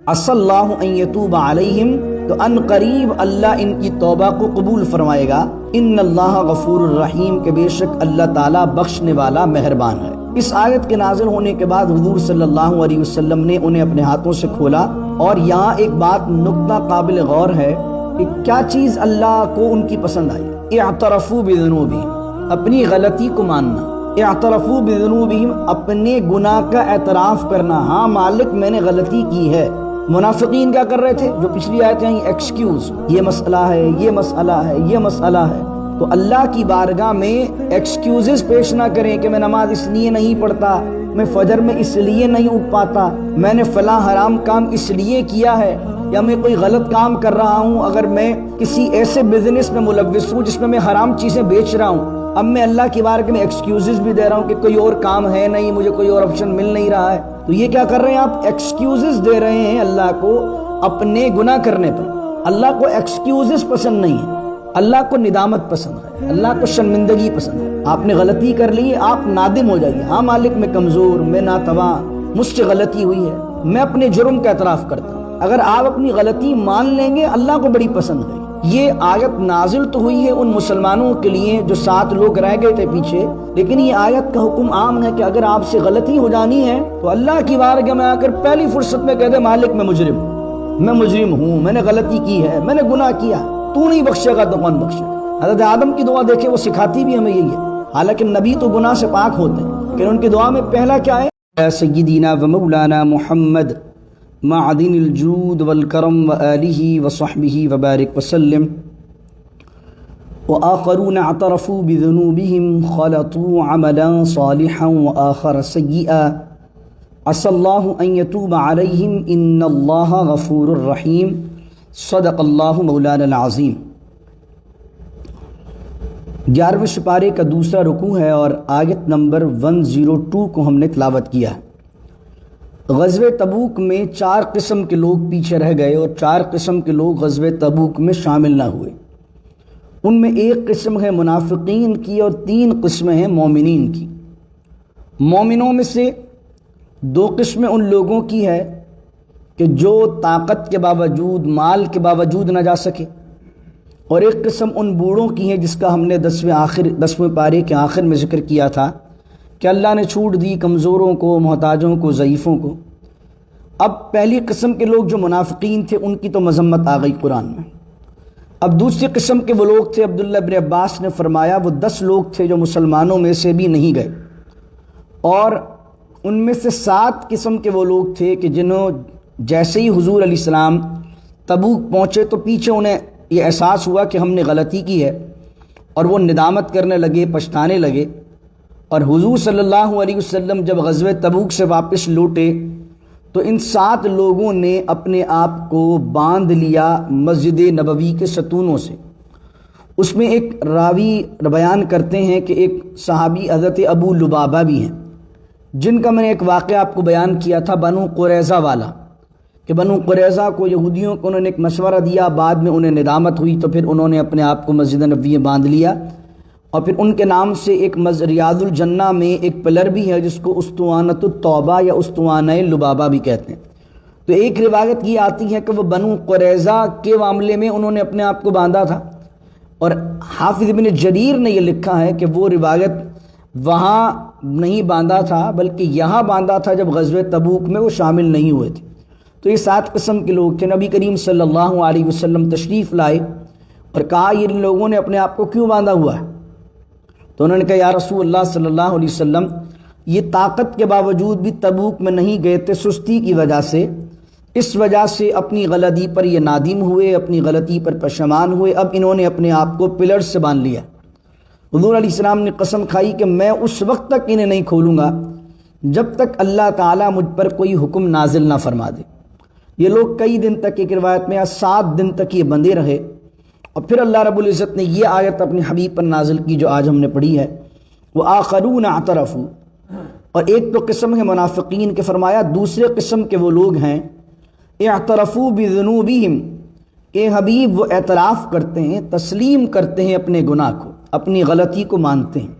عسى اللہ ان یتوب علیہم، تو ان قریب اللہ ان کی توبہ کو قبول فرمائے گا۔ ان اللہ غفور الرحیم، کہ بے شک اللہ تعالیٰ بخشنے والا مہربان ہے۔ اس آیت کے نازل ہونے کے بعد حضور صلی اللہ علیہ وسلم نے انہیں اپنے ہاتھوں سے کھولا، اور یہاں ایک بات نقطہ قابل غور ہے کہ کیا چیز اللہ کو ان کی پسند آئی۔ اعترفوا بذنوبہم، اپنی غلطی کو ماننا۔ اعترفوا بذنوبہم، اپنے گناہ کا اعتراف کرنا، ہاں مالک میں نے غلطی کی ہے۔ منافقین کیا کر رہے تھے؟ جو پچھلی آیتیں ہیں ایکسکیوز، یہ مسئلہ ہے، یہ مسئلہ ہے، یہ مسئلہ ہے۔ تو اللہ کی بارگاہ میں ایکسکیوزز پیش نہ کریں کہ میں نماز اس لیے نہیں پڑھتا، میں فجر میں اس لیے نہیں اٹھ پاتا، میں نے فلاں حرام کام اس لیے کیا ہے، یا میں کوئی غلط کام کر رہا ہوں، اگر میں کسی ایسے بزنس میں ملوث ہوں جس میں میں حرام چیزیں بیچ رہا ہوں، اب میں اللہ کی بارگاہ میں ایکسکیوزز بھی دے رہا ہوں کہ کوئی اور کام ہے نہیں، مجھے کوئی اور آپشن مل نہیں رہا ہے۔ تو یہ کیا کر رہے ہیں آپ؟ ایکسکیوزز دے رہے ہیں اللہ کو اپنے گناہ کرنے پر۔ اللہ کو ایکسکیوزز پسند نہیں ہے، اللہ کو ندامت پسند ہے، اللہ کو شرمندگی پسند ہے۔ آپ نے غلطی کر لی، آپ نادم ہو جائیے، ہاں مالک میں کمزور، میں ناتواں، مجھ سے غلطی ہوئی ہے، میں اپنے جرم کا اعتراف کرتا ہوں۔ اگر آپ اپنی غلطی مان لیں گے، اللہ کو بڑی پسند ہے۔ یہ آیت نازل تو ہوئی ہے ان مسلمانوں کے لیے جو 7 لوگ رہ گئے تھے پیچھے، لیکن یہ آیت کا حکم عام ہے کہ اگر آپ سے غلطی ہو جانی ہے تو اللہ کی بارگاہ میں آ کر پہلی فرصت میں کہہ دے مالک میں مجرم ہوں، میں نے غلطی کی ہے، میں نے گناہ کیا، تو نہیں بخشے گا تو کون بخشے گا۔ حضرت آدم کی دعا دیکھیں، وہ سکھاتی بھی ہمیں یہی ہے، حالانکہ نبی تو گناہ سے پاک ہوتے ہیں، لیکن ان کی دعا میں پہلا کیا ہے؟ یا سیدنا و مولانا محمد معدن الجود والکرم وآلہ وصحبہ وبارک وسلم۔ وآخرون اعترفوا بذنوبهم خلطوا عملا صالحا وآخر سیئا عسى اللہ ان یتوب علیہم ان اللہ غفور الرحیم۔ صدق اللہ مولانا العظیم۔ 11ویں سپارے کا دوسرا رکوع ہے اور آیت نمبر 102 کو ہم نے تلاوت کیا ہے۔ غزوہ تبوک میں 4 قسم کے لوگ پیچھے رہ گئے اور 4 قسم کے لوگ غزوہ تبوک میں شامل نہ ہوئے۔ ان میں ایک قسم ہے منافقین کی اور 3 قسمیں ہیں مومنین کی۔ مومنوں میں سے 2 قسمیں ان لوگوں کی ہے کہ جو طاقت کے باوجود، مال کے باوجود نہ جا سکے، اور ایک قسم ان بوڑھوں کی ہے جس کا ہم نے 10ویں پارے کے آخر میں ذکر کیا تھا کہ اللہ نے چھوٹ دی کمزوروں کو، محتاجوں کو، ضعیفوں کو۔ اب پہلی قسم کے لوگ جو منافقین تھے ان کی تو مذمت آ گئی قرآن میں۔ اب دوسری قسم کے وہ لوگ تھے، عبداللہ بن عباس نے فرمایا وہ 10 لوگ تھے جو مسلمانوں میں سے بھی نہیں گئے، اور ان میں سے 7 قسم کے وہ لوگ تھے کہ جنہوں جیسے ہی حضور علیہ السلام تبوک پہنچے تو پیچھے انہیں یہ احساس ہوا کہ ہم نے غلطی کی ہے، اور وہ ندامت کرنے لگے، پچھتانے لگے۔ اور حضور صلی اللہ علیہ وسلم جب غزوہ تبوک سے واپس لوٹے تو ان 7 لوگوں نے اپنے آپ کو باندھ لیا مسجد نبوی کے ستونوں سے۔ اس میں ایک راوی بیان کرتے ہیں کہ ایک صحابی حضرت ابو لبابہ بھی ہیں، جن کا میں نے ایک واقعہ آپ کو بیان کیا تھا، بنو قریظہ والا، کہ بنو قریظہ کو یہودیوں کو انہوں نے ایک مشورہ دیا، بعد میں انہیں ندامت ہوئی تو پھر انہوں نے اپنے آپ کو مسجد نبوی میں باندھ لیا، اور پھر ان کے نام سے ایک ریاض الجنہ میں ایک پلر بھی ہے جس کو اسطوانۃ التوبہ یا اسطوانہ لبابہ بھی کہتے ہیں۔ تو ایک روایت یہ آتی ہے کہ وہ بنو قریظہ کے معاملے میں انہوں نے اپنے آپ کو باندھا تھا، اور حافظ ابن جریر نے یہ لکھا ہے کہ وہ روایت وہاں نہیں باندھا تھا بلکہ یہاں باندھا تھا جب غزوہ تبوک میں وہ شامل نہیں ہوئے تھے۔ تو یہ 7 قسم کے لوگ تھے۔ نبی کریم صلی اللہ علیہ وسلم تشریف لائے اور کہا یہ ان لوگوں نے اپنے آپ کو کیوں باندھا ہوا ہے؟ تو انہوں نے کہا یا رسول اللہ صلی اللہ علیہ وسلم، یہ طاقت کے باوجود بھی تبوک میں نہیں گئے تھے سستی کی وجہ سے، اس وجہ سے اپنی غلطی پر یہ نادم ہوئے، اپنی غلطی پر پشیمان ہوئے، اب انہوں نے اپنے آپ کو پلر سے باندھ لیا۔ حضور علیہ السلام نے قسم کھائی کہ میں اس وقت تک انہیں نہیں کھولوں گا جب تک اللہ تعالیٰ مجھ پر کوئی حکم نازل نہ فرما دے۔ یہ لوگ کئی دن تک، ایک روایت میں 7 دن تک یہ بندے رہے، اور پھر اللہ رب العزت نے یہ آیت اپنے حبیب پر نازل کی جو آج ہم نے پڑھی ہے، وآخرون اعترفوا۔ اور ایک تو قسم ہے منافقین کے، فرمایا دوسرے قسم کے وہ لوگ ہیں اعترفوا بذنوبہم، کہ حبیب وہ اعتراف کرتے ہیں، تسلیم کرتے ہیں اپنے گناہ کو، اپنی غلطی کو مانتے ہیں۔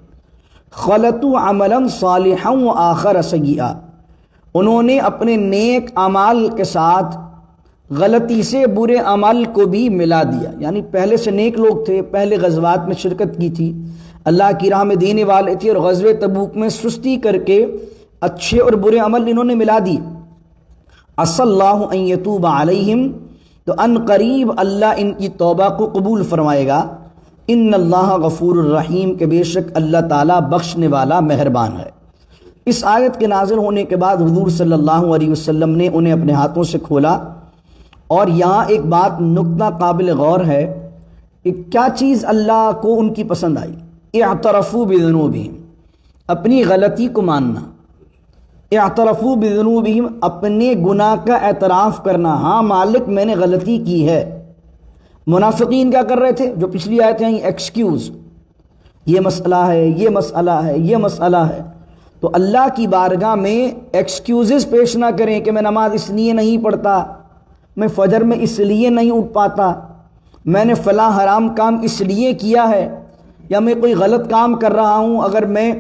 خلطوا عملا صالحا وآخر سیئا، انہوں نے اپنے نیک اعمال کے ساتھ غلطی سے برے عمل کو بھی ملا دیا، یعنی پہلے سے نیک لوگ تھے، پہلے غزوات میں شرکت کی تھی، اللہ کی راہ میں دینے والے تھے، اور غزوہ تبوک میں سستی کر کے اچھے اور برے عمل انہوں نے ملا دی۔ عسى اللہ ان یتوب علیہم، تو ان قریب اللہ ان کی توبہ کو قبول فرمائے گا۔ ان اللہ غفور الرحیم، کہ بے شک اللہ تعالیٰ بخشنے والا مہربان ہے۔ اس آیت کے نازل ہونے کے بعد حضور صلی اللہ علیہ وسلم نے انہیں اپنے ہاتھوں سے کھولا، اور یہاں ایک بات نکتہ قابل غور ہے کہ کیا چیز اللہ کو ان کی پسند آئی؟ اعترفوا بذنوبہم، اپنی غلطی کو ماننا، اعترفوا بذنوبہم، اپنے گناہ کا اعتراف کرنا، ہاں مالک میں نے غلطی کی ہے۔ منافقین کیا کر رہے تھے؟ جو پچھلی آیتیں ہیں، ایکسکیوز، یہ مسئلہ ہے، یہ مسئلہ ہے، یہ مسئلہ ہے۔ تو اللہ کی بارگاہ میں ایکسکیوزز پیش نہ کریں کہ میں نماز اس لیے نہیں پڑھتا، میں فجر میں اس لیے نہیں اٹھ پاتا، میں نے فلاں حرام کام اس لیے کیا ہے، یا میں کوئی غلط کام کر رہا ہوں، اگر میں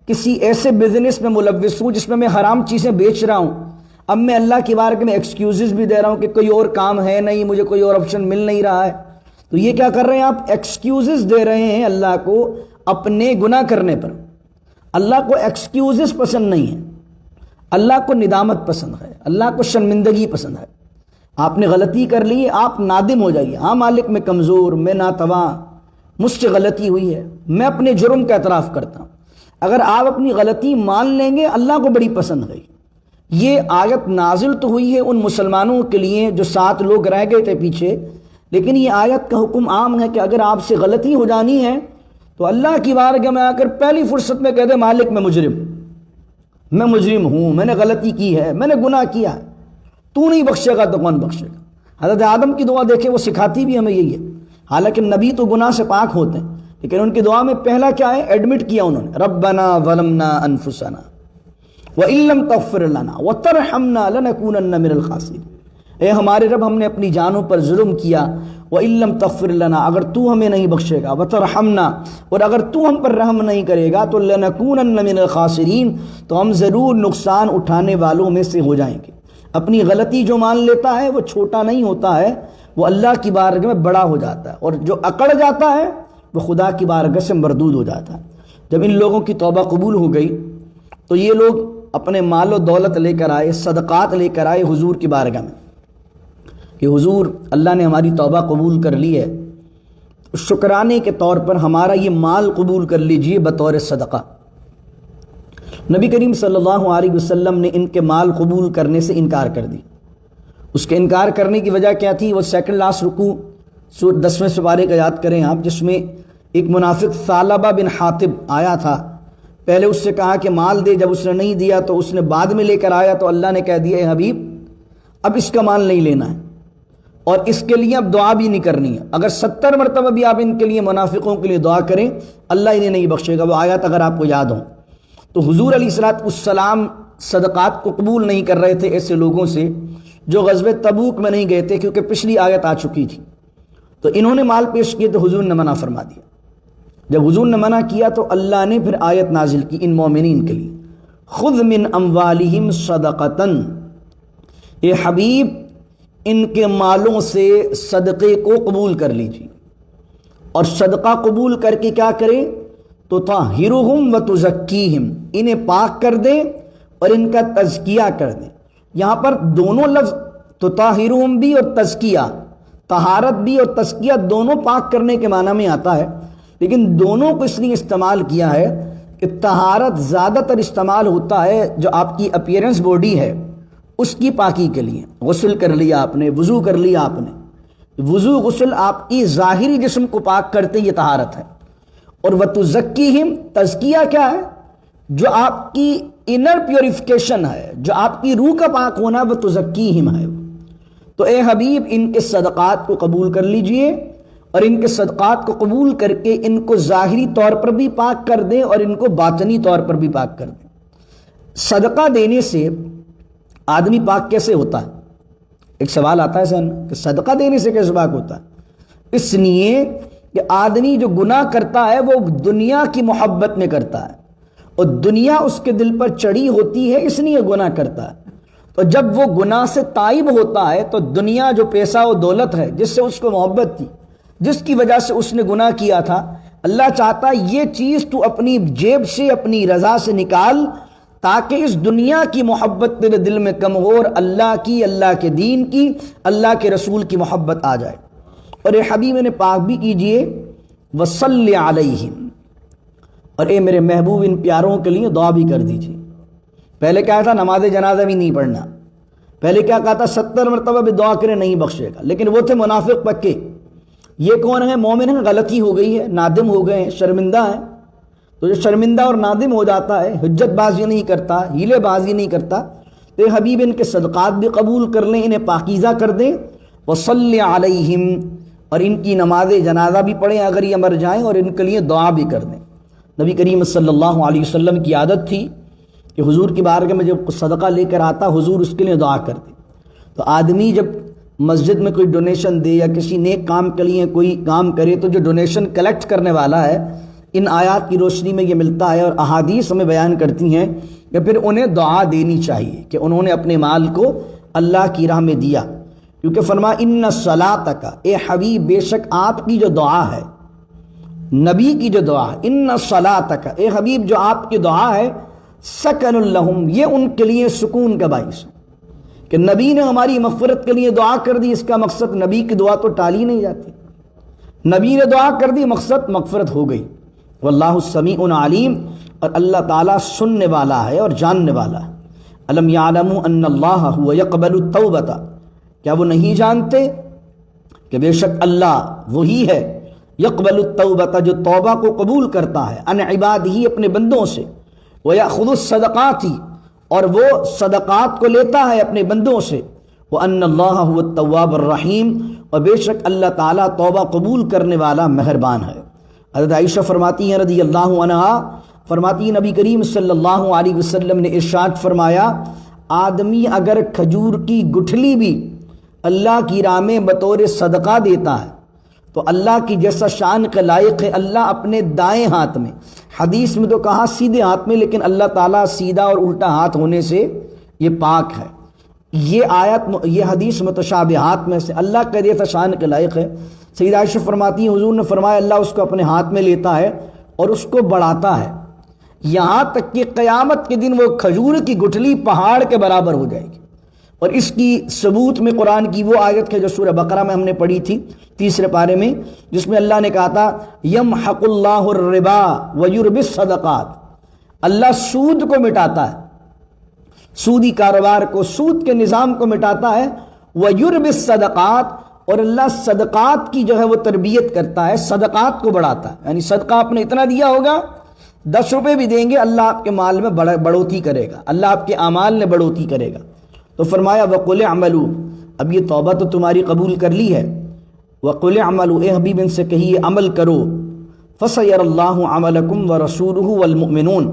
کسی ایسے بزنس میں ملوث ہوں جس میں میں حرام چیزیں بیچ رہا ہوں، اب میں اللہ کی بارگاہ میں ایکسکیوزز بھی دے رہا ہوں کہ کوئی اور کام ہے نہیں، مجھے کوئی اور آپشن مل نہیں رہا ہے۔ تو یہ کیا کر رہے ہیں آپ؟ ایکسکیوزز دے رہے ہیں اللہ کو اپنے گناہ کرنے پر۔ اللہ کو ایکسکیوزز پسند نہیں ہے، اللہ کو ندامت پسند ہے، اللہ کو شرمندگی پسند ہے۔ آپ نے غلطی کر لی، آپ نادم ہو جائیے، ہاں مالک میں کمزور، میں ناتواں، مجھ سے غلطی ہوئی ہے، میں اپنے جرم کا اعتراف کرتا ہوں۔ اگر آپ اپنی غلطی مان لیں گے، اللہ کو بڑی پسند ہے۔ یہ آیت نازل تو ہوئی ہے ان مسلمانوں کے لیے جو 7 لوگ رہ گئے تھے پیچھے، لیکن یہ آیت کا حکم عام ہے کہ اگر آپ سے غلطی ہو جانی ہے تو اللہ کی بارگاہ میں آ کر پہلی فرصت میں کہہ دے مالک میں مجرم ہوں، میں نے غلطی کی ہے، میں نے گناہ کیا ہے، تو نہیں بخشے گا تو کون بخشے گا؟ حضرت آدم کی دعا دیکھیں، وہ سکھاتی بھی ہمیں یہی ہے۔ حالانکہ نبی تو گناہ سے پاک ہوتے ہیں، لیکن ان کی دعا میں پہلا کیا ہے؟ ایڈمٹ کیا انہوں نے، ربنا ظلمنا انفسنا وَإِن لَّمْ تَغْفِرْ لَنَا وَتَرْحَمْنَا لَنَكُونَنَّ مِنَ الْخَاسِرِينَ، اے ہمارے رب ہم نے اپنی جانوں پر ظلم کیا، وَإِن لَّمْ تَغْفِرْ لَنَا، اگر تو ہمیں نہیں بخشے گا، وَتَرْحَمْنَا، اور اگر تو ہم پر رحم نہیں کرے گا، تو لَنَكُونَنَّ مِنَ الْخَاسِرِينَ، تو ہم ضرور نقصان اٹھانے والوں میں سے ہو جائیں گے۔ اپنی غلطی جو مان لیتا ہے وہ چھوٹا نہیں ہوتا ہے، وہ اللہ کی بارگاہ میں بڑا ہو جاتا ہے، اور جو اکڑ جاتا ہے وہ خدا کی بارگاہ سے مردود ہو جاتا ہے۔ جب ان لوگوں کی توبہ قبول ہو گئی تو یہ لوگ اپنے مال و دولت لے کر آئے، صدقات لے کر آئے حضور کی بارگاہ میں کہ حضور اللہ نے ہماری توبہ قبول کر لی ہے، شکرانے کے طور پر ہمارا یہ مال قبول کر لیجئے بطور صدقہ۔ نبی کریم صلی اللہ علیہ وسلم نے ان کے مال قبول کرنے سے انکار کر دی۔ اس کے انکار کرنے کی وجہ کیا تھی؟ وہ سیکنڈ لاسٹ رکوع 10ویں سپارے کا یاد کریں آپ، جس میں ایک منافق ثعلبہ بن حاطب آیا تھا، پہلے اس سے کہا کہ مال دے، جب اس نے نہیں دیا تو اس نے بعد میں لے کر آیا، تو اللہ نے کہہ دیا اے حبیب اب اس کا مال نہیں لینا ہے، اور اس کے لیے اب دعا بھی نہیں کرنی ہے، اگر 70 مرتبہ بھی آپ ان کے لیے منافقوں کے لیے دعا کریں اللہ انہیں نہیں بخشے گا۔ وہ آیات اگر آپ کو یاد ہوں تو حضور علیہ الصلوۃ والسلام صدقات کو قبول نہیں کر رہے تھے ایسے لوگوں سے جو غزوہ تبوک میں نہیں گئے تھے، کیونکہ پچھلی آیت آ چکی تھی، تو انہوں نے مال پیش کیے تو حضور نے منع فرما دیا۔ جب حضور نے منع کیا تو اللہ نے پھر آیت نازل کی ان مومنین کے لیے، خذ من اموالہم صدقۃ، اے حبیب ان کے مالوں سے صدقے کو قبول کر لیجیے، اور صدقہ قبول کر کے کیا کریں؟ تطہرہم وتزکیہم، انہیں پاک کر دیں اور ان کا تزکیہ کر دیں۔ یہاں پر دونوں لفظ تطہرہم بھی اور تزکیہ، طہارت بھی اور تزکیہ دونوں پاک کرنے کے معنی میں آتا ہے، لیکن دونوں کو اس لیے استعمال کیا ہے کہ طہارت زیادہ تر استعمال ہوتا ہے جو آپ کی اپیرنس باڈی ہے اس کی پاکی کے لیے، غسل کر لیا آپ نے، وضو کر لیا آپ نے، وضو غسل آپ کی ظاہری جسم کو پاک کرتے یہ طہارت ہے، اور وتزکیہم تزکیہ کیا ہے؟ جو آپ کی انر پیوریفیکیشن ہے، جو آپ کی روح کا پاک ہونا وہ تزکیہم ہے۔ تو اے حبیب ان کے صدقات کو قبول کر لیجئے، اور ان کے صدقات کو قبول کر کے ان کو ظاہری طور پر بھی پاک کر دیں اور ان کو باطنی طور پر بھی پاک کر دیں۔ صدقہ دینے سے آدمی پاک کیسے ہوتا ہے؟ ایک سوال آتا ہے ذہن کہ صدقہ دینے سے کیسے پاک ہوتا ہے؟ اس لیے کہ آدمی جو گناہ کرتا ہے وہ دنیا کی محبت میں کرتا ہے، اور دنیا اس کے دل پر چڑھی ہوتی ہے، اس لیے گناہ کرتا ہے۔ تو جب وہ گناہ سے تائب ہوتا ہے تو دنیا جو پیسہ و دولت ہے جس سے اس کو محبت تھی، جس کی وجہ سے اس نے گناہ کیا تھا، اللہ چاہتا ہے یہ چیز تو اپنی جیب سے اپنی رضا سے نکال تاکہ اس دنیا کی محبت تیرے دل میں کم ہو اور اللہ کی، اللہ کے دین کی، اللہ کے رسول کی محبت آ جائے۔ اور اے حبیب نے پاک بھی کیجئے وصلی علیہم، اور اے میرے محبوب ان پیاروں کے لیے دعا بھی کر دیجئے۔ پہلے کہا تھا نماز جنازہ بھی نہیں پڑھنا، پہلے کیا کہا تھا 70 مرتبہ بھی دعا کرے نہیں بخشے گا، لیکن وہ تھے منافق پکے۔ یہ کون ہیں؟ مومن ہیں، غلطی ہو گئی ہے، نادم ہو گئے ہیں، شرمندہ ہیں۔ تو جو شرمندہ اور نادم ہو جاتا ہے، حجت بازی نہیں کرتا، ہیلے بازی نہیں کرتا، تو یہ حبیب ان کے صدقات بھی قبول کر لیں، انہیں پاکیزہ کر دیں، وصلی علیہم، اور ان کی نماز جنازہ بھی پڑھیں اگر یہ مر جائیں، اور ان کے لیے دعا بھی کر دیں۔ نبی کریم صلی اللہ علیہ وسلم کی عادت تھی کہ حضور کی بارگاہ میں جب صدقہ لے کر آتا حضور اس کے لیے دعا کرتے۔ تو آدمی جب مسجد میں کوئی ڈونیشن دے یا کسی نیک کام کے لیے کوئی کام کرے تو جو ڈونیشن کلیکٹ کرنے والا ہے، ان آیات کی روشنی میں یہ ملتا ہے، اور احادیث ہمیں بیان کرتی ہیں کہ پھر انہیں دعا دینی چاہیے کہ انہوں نے اپنے مال کو اللہ کی راہ میں دیا، کیونکہ فرمایا ان صلاتک، اے حبیب بے شک آپ کی جو دعا ہے، نبی کی جو دعا ہے، ان صلاتک، اے حبیب جو آپ کی دعا ہے، سکن لہم، یہ ان کے لیے سکون کا باعث ہے کہ نبی نے ہماری مغفرت کے لیے دعا کر دی۔ اس کا مقصد نبی کی دعا تو ٹالی نہیں جاتی، نبی نے دعا کر دی، مقصد مغفرت ہو گئی۔ واللہ سمیع علیم، اور اللہ تعالیٰ سننے والا ہے اور جاننے والا ہے۔ الم یعلموا ان اللہ هو یقبل التوبۃ، کیا وہ نہیں جانتے کہ بے شک اللہ وہی ہے، یقبل التوبۃ، جو توبہ کو قبول کرتا ہے، عن عبادہ، اپنے بندوں سے، ویأخذ الصدقات، اور وہ صدقات کو لیتا ہے اپنے بندوں سے، وان اللہ هو التواب الرحیم، اور بے شک اللہ تعالیٰ توبہ قبول کرنے والا مہربان ہے۔ حضرت عائشہ فرماتی ہیں رضی اللہ عنہا، فرماتی ہیں نبی کریم صلی اللہ علیہ وسلم نے ارشاد فرمایا، آدمی اگر کھجور کی گٹھلی بھی اللہ کی راہ میں بطور صدقہ دیتا ہے تو اللہ کی جیسا شان کے لائق ہے۔ اللہ اپنے دائیں ہاتھ میں، حدیث میں تو کہا سیدھے ہاتھ میں، لیکن اللہ تعالیٰ سیدھا اور الٹا ہاتھ ہونے سے یہ پاک ہے۔ یہ حدیث متشابہات میں سے اللہ کا جیسا شان کے لائق ہے۔ سیدہ عائشہ فرماتی ہیں حضور نے فرمایا اللہ اس کو اپنے ہاتھ میں لیتا ہے اور اس کو بڑھاتا ہے، یہاں تک کہ قیامت کے دن وہ کھجور کی گٹھلی پہاڑ کے برابر ہو جائے گی۔ اور اس کی ثبوت میں قرآن کی وہ آیت ہے جو سورہ بقرہ میں ہم نے پڑھی تھی 3 پارے میں، جس میں اللہ نے کہا تھا یمحق اللہ الربا ویربی الصدقات، اللہ سود کو مٹاتا ہے، سودی کاروبار کو، سود کے نظام کو مٹاتا ہے، ویربی الصدقات، اور اللہ صدقات کی جو ہے وہ تربیت کرتا ہے، صدقات کو بڑھاتا ہے، یعنی صدقہ آپ نے اتنا دیا ہوگا، 10 روپے بھی دیں گے اللہ آپ کے مال میں بڑھوتی کرے گا، اللہ آپ کے اعمال میں بڑھوتی کرے گا۔ تو فرمایا وَقُلِ اعْمَلُوا، اب یہ توبہ تو تمہاری قبول کر لی ہے، وَقُلِ اعْمَلُوا، اے حبیب ان سے کہیے عمل کرو، فَسَيَرَ اللَّهُ عَمَلَكُمْ وَرَسُولُهُ وَالْمُؤْمِنُونَ،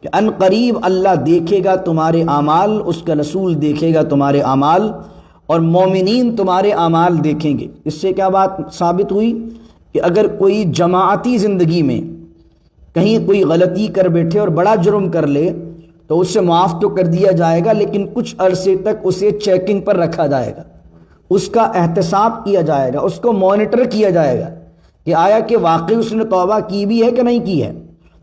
کہ ان قریب اللہ دیکھے گا تمہارے اعمال، اس کا رسول دیکھے گا تمہارے اعمال، اور مومنین تمہارے اعمال دیکھیں گے۔ اس سے کیا بات ثابت ہوئی کہ اگر کوئی جماعتی زندگی میں کہیں کوئی غلطی کر بیٹھے اور بڑا جرم کر لے تو اس سے معاف تو کر دیا جائے گا، لیکن کچھ عرصے تک اسے چیکنگ پر رکھا جائے گا، اس کا احتساب کیا جائے گا، اس کو مانیٹر کیا جائے گا کہ آیا کہ واقعی اس نے توبہ کی بھی ہے کہ نہیں کی ہے۔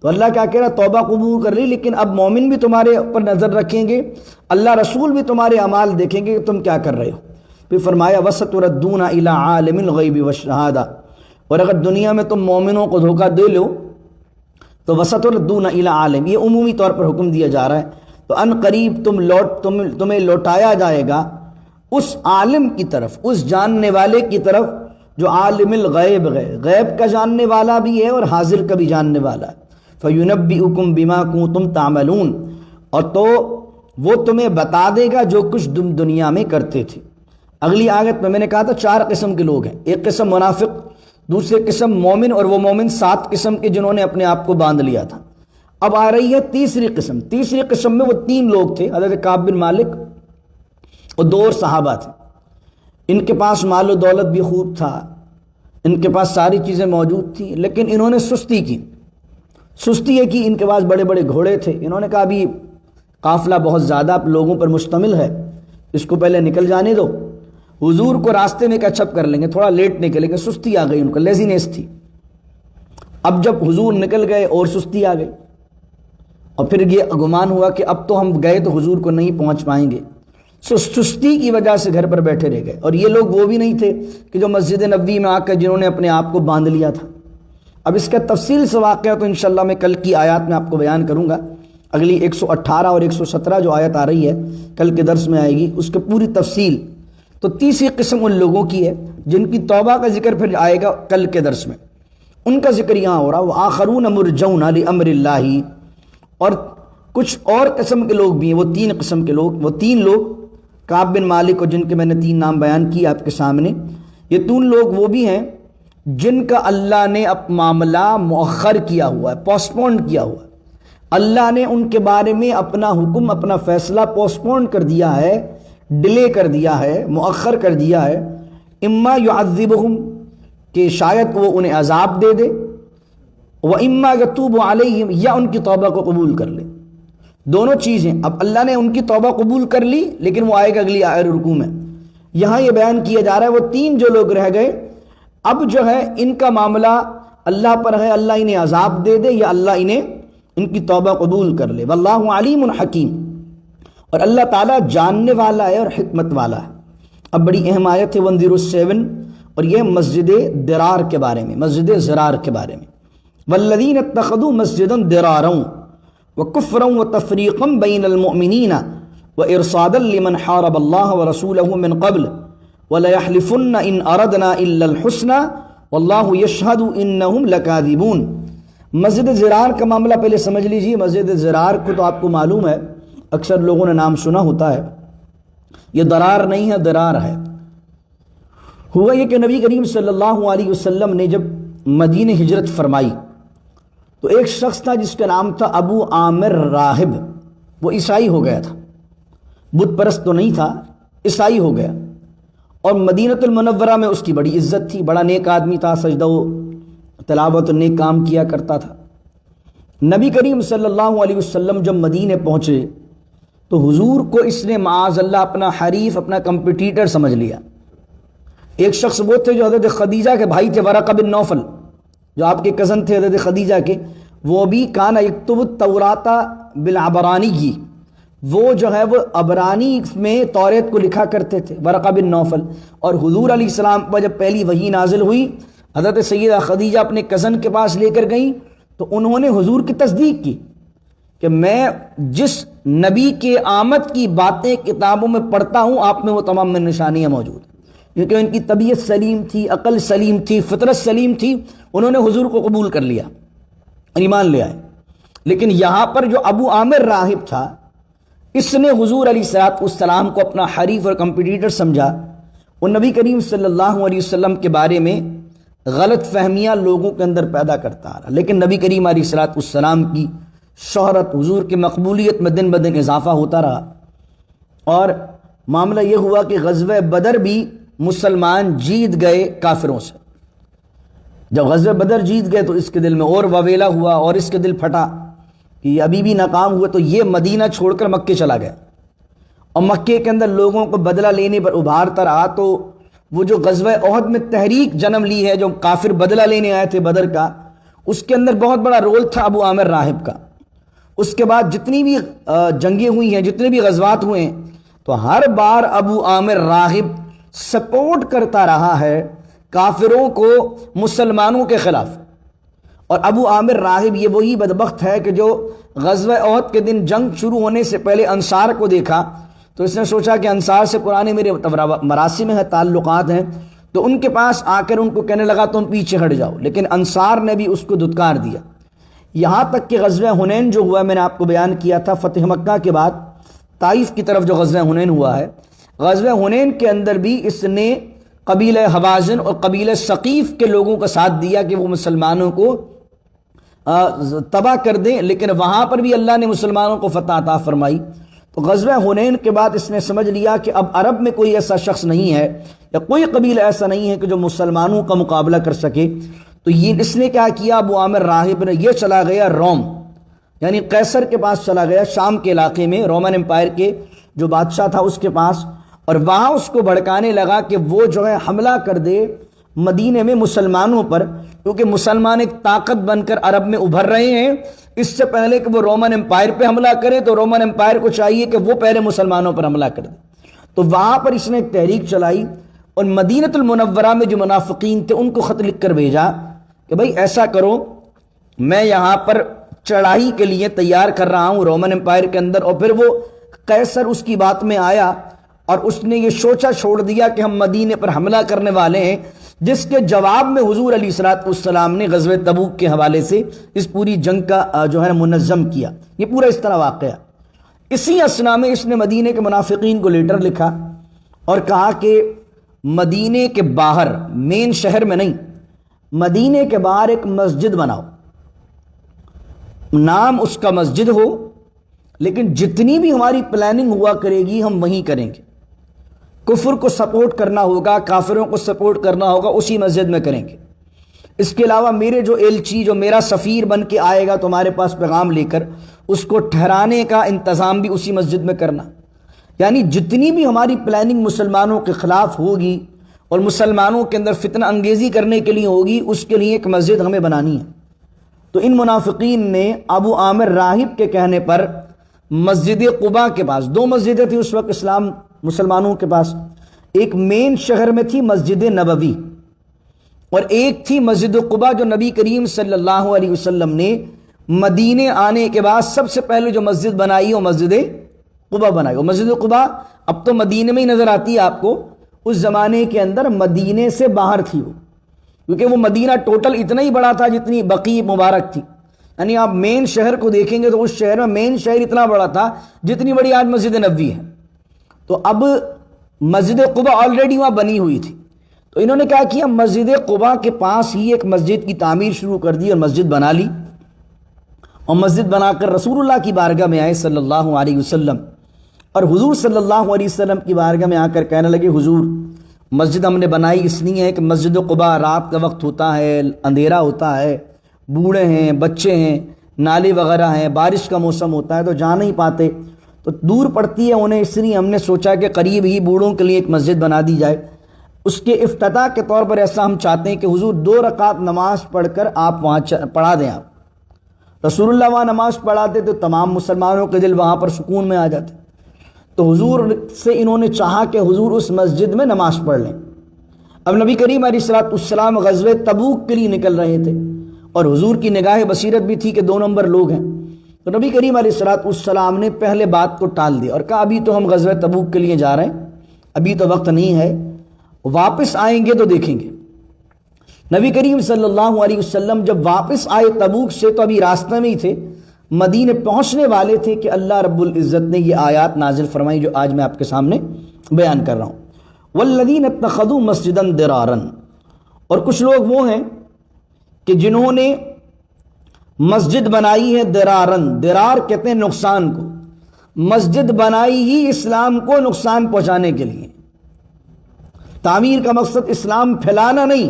تو اللہ کیا کہہ رہا، توبہ قبول کر لی، لیکن اب مومن بھی تمہارے اوپر نظر رکھیں گے، اللہ رسول بھی تمہارے اعمال دیکھیں گے کہ تم کیا کر رہے ہو۔ پھر فرمایا وَسَتُرَدُّونَ إِلَىٰ عَالِمِ الْغَيْبِ وَالشَّهَادَةِ، اور اگر دنیا میں تم مومنوں کو دھوکہ دے لو تو وَسَتُرَدُّونَ إِلَىٰ عَالِمِ، یہ عمومی طور پر حکم دیا جا رہا ہے، تو ان قریب تمہیں لوٹایا جائے گا اس عالم کی طرف، اس جاننے والے کی طرف جو عالم الغیب ہے، غیب کا جاننے والا بھی ہے اور حاضر کا بھی جاننے والا ہے۔ فَيُنَبِّئُكُم بِمَا كُنتُمْ تَعْمَلُونَ، اور تو وہ تمہیں بتا دے گا جو کچھ تم دنیا میں کرتے تھے۔ اگلی آیت میں نے کہا تھا 4 قسم کے لوگ ہیں، ایک قسم منافق، دوسرے قسم مومن، اور وہ مومن 7 قسم کے جنہوں نے اپنے آپ کو باندھ لیا تھا۔ اب آ رہی ہے تیسری قسم۔ تیسری قسم میں وہ 3 لوگ تھے، حضرت کعب بن مالک اور 2 اور صحابہ تھے، ان کے پاس مال و دولت بھی خوب تھا، ان کے پاس ساری چیزیں موجود تھیں، لیکن انہوں نے سستی کی۔ سستی ہے کہ ان کے پاس بڑے بڑے گھوڑے تھے، انہوں نے کہا ابھی قافلہ بہت زیادہ لوگوں پر مشتمل ہے، اس کو پہلے نکل جانے دو. حضور کو راستے میں کیچ اپ کر لیں گے, تھوڑا لیٹ نکلیں گے, سستی آ گئی ان کو, لیزینس تھی. اب جب حضور نکل گئے اور سستی آ گئی, اور پھر یہ گمان ہوا کہ اب تو ہم گئے تو حضور کو نہیں پہنچ پائیں گے, سستی کی وجہ سے گھر پر بیٹھے رہ گئے. اور یہ لوگ وہ بھی نہیں تھے کہ جو مسجد نبوی میں آ کر جنہوں نے اپنے آپ کو باندھ لیا تھا. اب اس کا تفصیل سے واقعہ تو انشاءاللہ میں کل کی آیات میں آپ کو بیان کروں گا. اگلی 118 اور 117 جو آیت آ رہی ہے کل کے درس میں آئے گی, اس کی پوری تفصیل. تو تیسری قسم ان لوگوں کی ہے جن کی توبہ کا ذکر پھر آئے گا کل کے درس میں, ان کا ذکر یہاں ہو رہا. وآخرون مرجون لامر اللہ, اور کچھ اور قسم کے لوگ بھی ہیں. وہ 3 قسم کے لوگ, وہ 3 لوگ کعب بن مالک اور جن کے میں نے 3 نام بیان کیے آپ کے سامنے, یہ 3 لوگ وہ بھی ہیں جن کا اللہ نے معاملہ مؤخر کیا ہوا ہے, پوسٹپونڈ کیا ہوا ہے. اللہ نے ان کے بارے میں اپنا حکم, اپنا فیصلہ پوسٹپونڈ کر دیا ہے, ڈیلے کر دیا ہے, مؤخر کر دیا ہے. اما یعذبہم, کہ شاید وہ انہیں عذاب دے دے, واما یتوب علیہم, یا ان کی توبہ کو قبول کر لے. دونوں چیزیں. اب اللہ نے ان کی توبہ قبول کر لی, لیکن وہ آئے گا اگلی آیت رکوع میں. یہاں یہ بیان کیا جا رہا ہے وہ 3 جو لوگ رہ گئے, اب جو ہے ان کا معاملہ اللہ پر ہے, اللہ انہیں عذاب دے دے یا اللہ انہیں ان کی توبہ قبول کر لے. واللہ علیم حکیم, اور اللہ تعالیٰ جاننے والا ہے اور حکمت والا ہے. اب بڑی اہم آیت ہے 107, اور یہ مسجد درار کے بارے میں, مسجد زرار کے بارے میں. والذین اتخذوا مسجدا درارا وکفرا وتفریقا بین المؤمنین وارصادا لمن حارب اللہ ورسولہ من قبل وَلَيَحْلِفُنَّ إِنْ أَرَدْنَا إِلَّا الْحُسْنَى وَاللَّهُ يَشْهَدُ إِنَّهُمْ لَكَاذِبُونَ. مسجد زرار کا معاملہ پہلے سمجھ لیجیے. مسجد زرار کو تو آپ کو معلوم ہے, اکثر لوگوں نے نام سنا ہوتا ہے. یہ درار نہیں ہے, درار ہے. ہوا یہ کہ نبی کریم صلی اللہ علیہ وسلم نے جب مدینہ ہجرت فرمائی تو ایک شخص تھا جس کا نام تھا ابو عامر راہب. وہ عیسائی ہو گیا تھا, بت پرست تو نہیں تھا, عیسائی ہو گیا. اور مدینۃ المنورہ میں اس کی بڑی عزت تھی, بڑا نیک آدمی تھا, سجدہ و تلاوت و نیک کام کیا کرتا تھا. نبی کریم صلی اللہ علیہ وسلم جب مدینہ پہنچے تو حضور کو اس نے معاذ اللہ اپنا حریف, اپنا کمپٹیٹر سمجھ لیا. ایک شخص وہ تھے جو حضرت خدیجہ کے بھائی تھے, ورقہ بن نوفل, جو آپ کے کزن تھے حضرت خدیجہ کے. وہ بھی کانا یکتب التوراۃ بالعبرانی, وہ جو ہے وہ عبرانی میں توریت کو لکھا کرتے تھے, ورقہ بن نوفل. اور حضور علیہ السلام پر جب پہلی وحی نازل ہوئی, حضرت سیدہ خدیجہ اپنے کزن کے پاس لے کر گئیں تو انہوں نے حضور کی تصدیق کی کہ میں جس نبی کے آمد کی باتیں کتابوں میں پڑھتا ہوں آپ میں وہ تمام میں نشانیاں موجود ہیں. کیونکہ ان کی طبیعت سلیم تھی, عقل سلیم تھی, فطرت سلیم تھی, انہوں نے حضور کو قبول کر لیا, ایمان لے آئے. لیکن یہاں پر جو ابو عامر راہب تھا, اس نے حضور علیہ السلام کو اپنا حریف اور کمپٹیٹر سمجھا. وہ نبی کریم صلی اللہ علیہ وسلم کے بارے میں غلط فہمیاں لوگوں کے اندر پیدا کرتا رہا. لیکن نبی کریم علیہ السلام کی شہرت, حضور کی مقبولیت میں دن بدن اضافہ ہوتا رہا. اور معاملہ یہ ہوا کہ غزوہ بدر بھی مسلمان جیت گئے کافروں سے. جب غزوہ بدر جیت گئے تو اس کے دل میں اور وویلا ہوا, اور اس کے دل پھٹا کہ یہ ابھی بھی ناکام ہوا. تو یہ مدینہ چھوڑ کر مکے چلا گیا, اور مکے کے اندر لوگوں کو بدلہ لینے پر ابھارتا رہا. تو وہ جو غزوہ احد میں تحریک جنم لی ہے, جو کافر بدلہ لینے آئے تھے بدر کا, اس کے اندر بہت بڑا رول تھا ابو عامر راہب کا. اس کے بعد جتنی بھی جنگیں ہوئی ہیں, جتنے بھی غزوات ہوئے ہیں, تو ہر بار ابو عامر راہب سپورٹ کرتا رہا ہے کافروں کو مسلمانوں کے خلاف. اور ابو عامر راہب یہ وہی بدبخت ہے کہ جو غزوہ احد کے دن جنگ شروع ہونے سے پہلے انصار کو دیکھا تو اس نے سوچا کہ انصار سے پرانے میرے مراسم ہیں, تعلقات ہیں, تو ان کے پاس آ کر ان کو کہنے لگا تم پیچھے ہٹ جاؤ. لیکن انصار نے بھی اس کو دھتکار دیا. یہاں تک کہ غزوہ حنین جو ہوا, میں نے آپ کو بیان کیا تھا, فتح مکہ کے بعد طائف کی طرف جو غزوہ حنین ہوا ہے, غزوہ حنین کے اندر بھی اس نے قبیلہ حوازن اور قبیلہ ثقیف کے لوگوں کا ساتھ دیا کہ وہ مسلمانوں کو تباہ کر دیں. لیکن وہاں پر بھی اللہ نے مسلمانوں کو فتح عطا فرمائی. تو غزوہ حنین کے بعد اس نے سمجھ لیا کہ اب عرب میں کوئی ایسا شخص نہیں ہے یا کوئی قبیلہ ایسا نہیں ہے کہ جو مسلمانوں کا مقابلہ کر سکے. تو یہ اس نے کیا کیا, ابو عامر راہب نے یہ چلا گیا روم, یعنی قیصر کے پاس چلا گیا, شام کے علاقے میں رومن امپائر کے جو بادشاہ تھا اس کے پاس, اور وہاں اس کو بھڑکانے لگا کہ وہ جو ہے حملہ کر دے مدینے میں مسلمانوں پر، کیونکہ مسلمان ایک طاقت بن کر عرب میں ابھر رہے ہیں۔ اس سے پہلے کہ وہ رومن امپائر پہ حملہ کرے تو رومن امپائر کو چاہیے کہ وہ پہلے مسلمانوں پر حملہ کر دے۔ تو وہاں پر اس نے ایک تحریک چلائی اور مدینۃ المنورہ میں جو منافقین تھے ان کو خط لکھ کر بھیجا کہ بھائی ایسا کرو، میں یہاں پر چڑھائی کے لیے تیار کر رہا ہوں رومن امپائر کے اندر۔ اور پھر وہ قیصر اس کی بات میں آیا اور اس نے یہ سوچا چھوڑ دیا کہ ہم مدینے پر حملہ کرنے والے ہیں، جس کے جواب میں حضور علیہ الصلوۃ والسلام نے غزوہ تبوک کے حوالے سے اس پوری جنگ کا جو ہے منظم کیا۔ یہ پورا اس طرح واقعہ۔ اسی اسنا میں اس نے مدینے کے منافقین کو لیٹر لکھا اور کہا کہ مدینے کے باہر، مین شہر میں نہیں، مدینے کے باہر ایک مسجد بناؤ، نام اس کا مسجد ہو، لیکن جتنی بھی ہماری پلاننگ ہوا کرے گی ہم وہیں کریں گے۔ کفر کو سپورٹ کرنا ہوگا، کافروں کو سپورٹ کرنا ہوگا، اسی مسجد میں کریں گے۔ اس کے علاوہ میرے جو ایلچی، جو میرا سفیر بن کے آئے گا تمہارے پاس پیغام لے کر، اس کو ٹھہرانے کا انتظام بھی اسی مسجد میں کرنا۔ یعنی جتنی بھی ہماری پلاننگ مسلمانوں کے خلاف ہوگی اور مسلمانوں کے اندر فتنہ انگیزی کرنے کے لیے ہوگی، اس کے لیے ایک مسجد ہمیں بنانی ہے۔ تو ان منافقین نے ابو عامر راہب کے کہنے پر مسجد قباء کے پاس، دو مسجدیں تھیں اس وقت مسلمانوں کے پاس، ایک مین شہر میں تھی مسجد نبوی اور ایک تھی مسجد قباء جو نبی کریم صلی اللہ علیہ وسلم نے مدینے آنے کے بعد سب سے پہلے جو مسجد بنائی وہ مسجد قباء بنائی۔ وہ مسجد قباء اب تو مدینے میں ہی نظر آتی ہے آپ کو، اس زمانے کے اندر مدینے سے باہر تھی وہ، کیونکہ وہ مدینہ ٹوٹل اتنا ہی بڑا تھا جتنی بقیع مبارک تھی۔ یعنی آپ مین شہر کو دیکھیں گے تو اس شہر میں مین شہر اتنا بڑا تھا جتنی بڑی آج مسجد نبوی ہے۔ تو اب مسجد قباء آلریڈی وہاں بنی ہوئی تھی، تو انہوں نے کیا کیا، مسجد قباء کے پاس ہی ایک مسجد کی تعمیر شروع کر دی اور مسجد بنا لی، اور مسجد بنا کر رسول اللہ کی بارگاہ میں آئے صلی اللہ علیہ وسلم، اور حضور صلی اللہ علیہ وسلم کی بارگاہ میں آ کر کہنے لگے، حضور مسجد ہم نے بنائی اس لیے ہے کہ مسجد قباء رات کا وقت ہوتا ہے، اندھیرا ہوتا ہے، بوڑھے ہیں، بچے ہیں، نالے وغیرہ ہیں، بارش کا موسم ہوتا ہے تو جا نہیں پاتے، تو دور پڑتی ہے انہیں، اس لیے ہم نے سوچا کہ قریب ہی بوڑھوں کے لیے ایک مسجد بنا دی جائے۔ اس کے افتتاح کے طور پر ایسا ہم چاہتے ہیں کہ حضور 2 رکعت نماز پڑھ کر آپ وہاں پڑھا دیں۔ آپ رسول اللہ وہاں نماز پڑھاتے تو تمام مسلمانوں کے دل وہاں پر سکون میں آ جاتے۔ تو حضور سے انہوں نے چاہا کہ حضور اس مسجد میں نماز پڑھ لیں۔ اب نبی کریم علیہ الصلوۃ والسلام غزوہ تبوک کے لیے نکل رہے تھے اور حضور کی نگاہ بصیرت بھی تھی کہ 2 نمبر لوگ ہیں، تو نبی کریم علیہ الصلوۃ والسلام نے پہلے بات کو ٹال دیا اور کہا ابھی تو ہم غزوہ تبوک کے لیے جا رہے ہیں، ابھی تو وقت نہیں ہے، واپس آئیں گے تو دیکھیں گے۔ نبی کریم صلی اللہ علیہ وسلم جب واپس آئے تبوک سے تو ابھی راستہ میں ہی تھے، مدینے پہنچنے والے تھے کہ اللہ رب العزت نے یہ آیات نازل فرمائی جو آج میں آپ کے سامنے بیان کر رہا ہوں۔ والذین اتخذوا مسجدا ضرارا، اور کچھ لوگ وہ ہیں کہ جنہوں نے مسجد بنائی ہے ضرارن، ضرار کہتے ہیں نقصان کو، مسجد بنائی ہی اسلام کو نقصان پہنچانے کے لیے۔ تعمیر کا مقصد اسلام پھیلانا نہیں،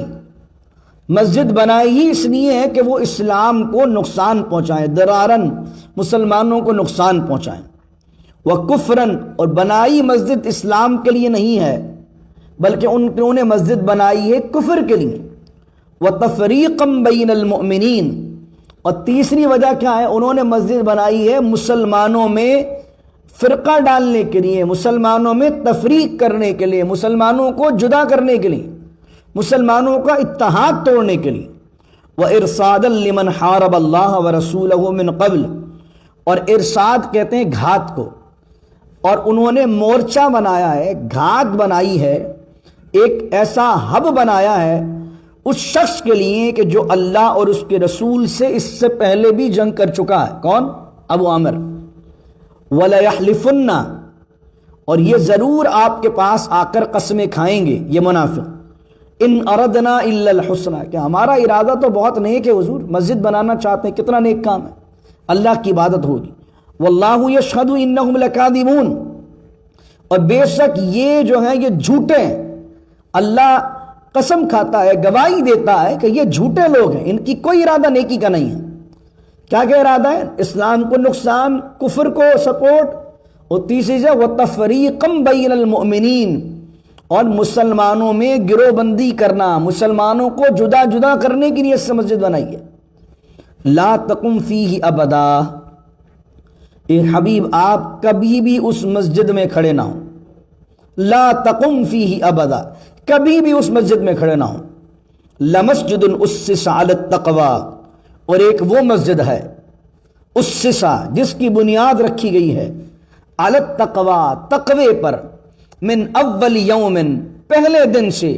مسجد بنائی ہی اس لیے ہے کہ وہ اسلام کو نقصان پہنچائیں، ضرارن مسلمانوں کو نقصان پہنچائیں، وکفرن، اور بنائی مسجد اسلام کے لیے نہیں ہے بلکہ انہوں نے مسجد بنائی ہے کفر کے لیے، وتفریقا بین المؤمنین، اور تیسری وجہ کیا ہے، انہوں نے مسجد بنائی ہے مسلمانوں میں فرقہ ڈالنے کے لیے، مسلمانوں میں تفریق کرنے کے لیے، مسلمانوں کو جدا کرنے کے لیے، مسلمانوں کا اتحاد توڑنے کے لیے، وارصادا لمن حارب اللہ ورسولہ من قبل، اور ارصاد کہتے ہیں گھات کو، اور انہوں نے مورچہ بنایا ہے، گھات بنائی ہے، ایک ایسا ہب بنایا ہے اس شخص کے لیے کہ جو اللہ اور اس کے رسول سے اس سے پہلے بھی جنگ کر چکا ہے۔ کون؟ ابو عامر۔ وَلَيَحْلِفُنَّ، اور یہ ضرور آپ کے پاس آ کر قسمیں کھائیں گے یہ منافق، ان اردنا الا الحسنى، کہ ہمارا ارادہ تو بہت نیک ہے حضور، مسجد بنانا چاہتے ہیں، کتنا نیک کام ہے، اللہ کی عبادت ہوگی، واللہ یشہد انہم لکاذبون، اور بے شک یہ جو ہیں یہ جھوٹے ہیں، اللہ قسم کھاتا ہے، گواہی دیتا ہے کہ یہ جھوٹے لوگ ہیں، ان کی کوئی ارادہ نیکی کا نہیں ہے۔ کیا ارادہ ہے؟ اسلام کو نقصان، کفر کو سپورٹ اور تیسری جگہ وَتَفْرِيقًا بَيْنَ الْمُؤْمِنِينَ، اور مسلمانوں میں گروہ بندی کرنا، مسلمانوں کو جدا جدا کرنے کی نیت سے مسجد بنائی ہے۔ لا تقم فیہ ابدا، اے حبیب آپ کبھی بھی اس مسجد میں کھڑے نہ ہوں۔ لا تقم فیہ ابدا، کبھی بھی اس مسجد میں کھڑے نہ ہوں۔ لمسجد اسس علی التقوی، اور ایک وہ مسجد ہے اسسا جس کی بنیاد رکھی گئی ہے علی التقوی، تقوی پر، من اول یوم، پہلے دن سے،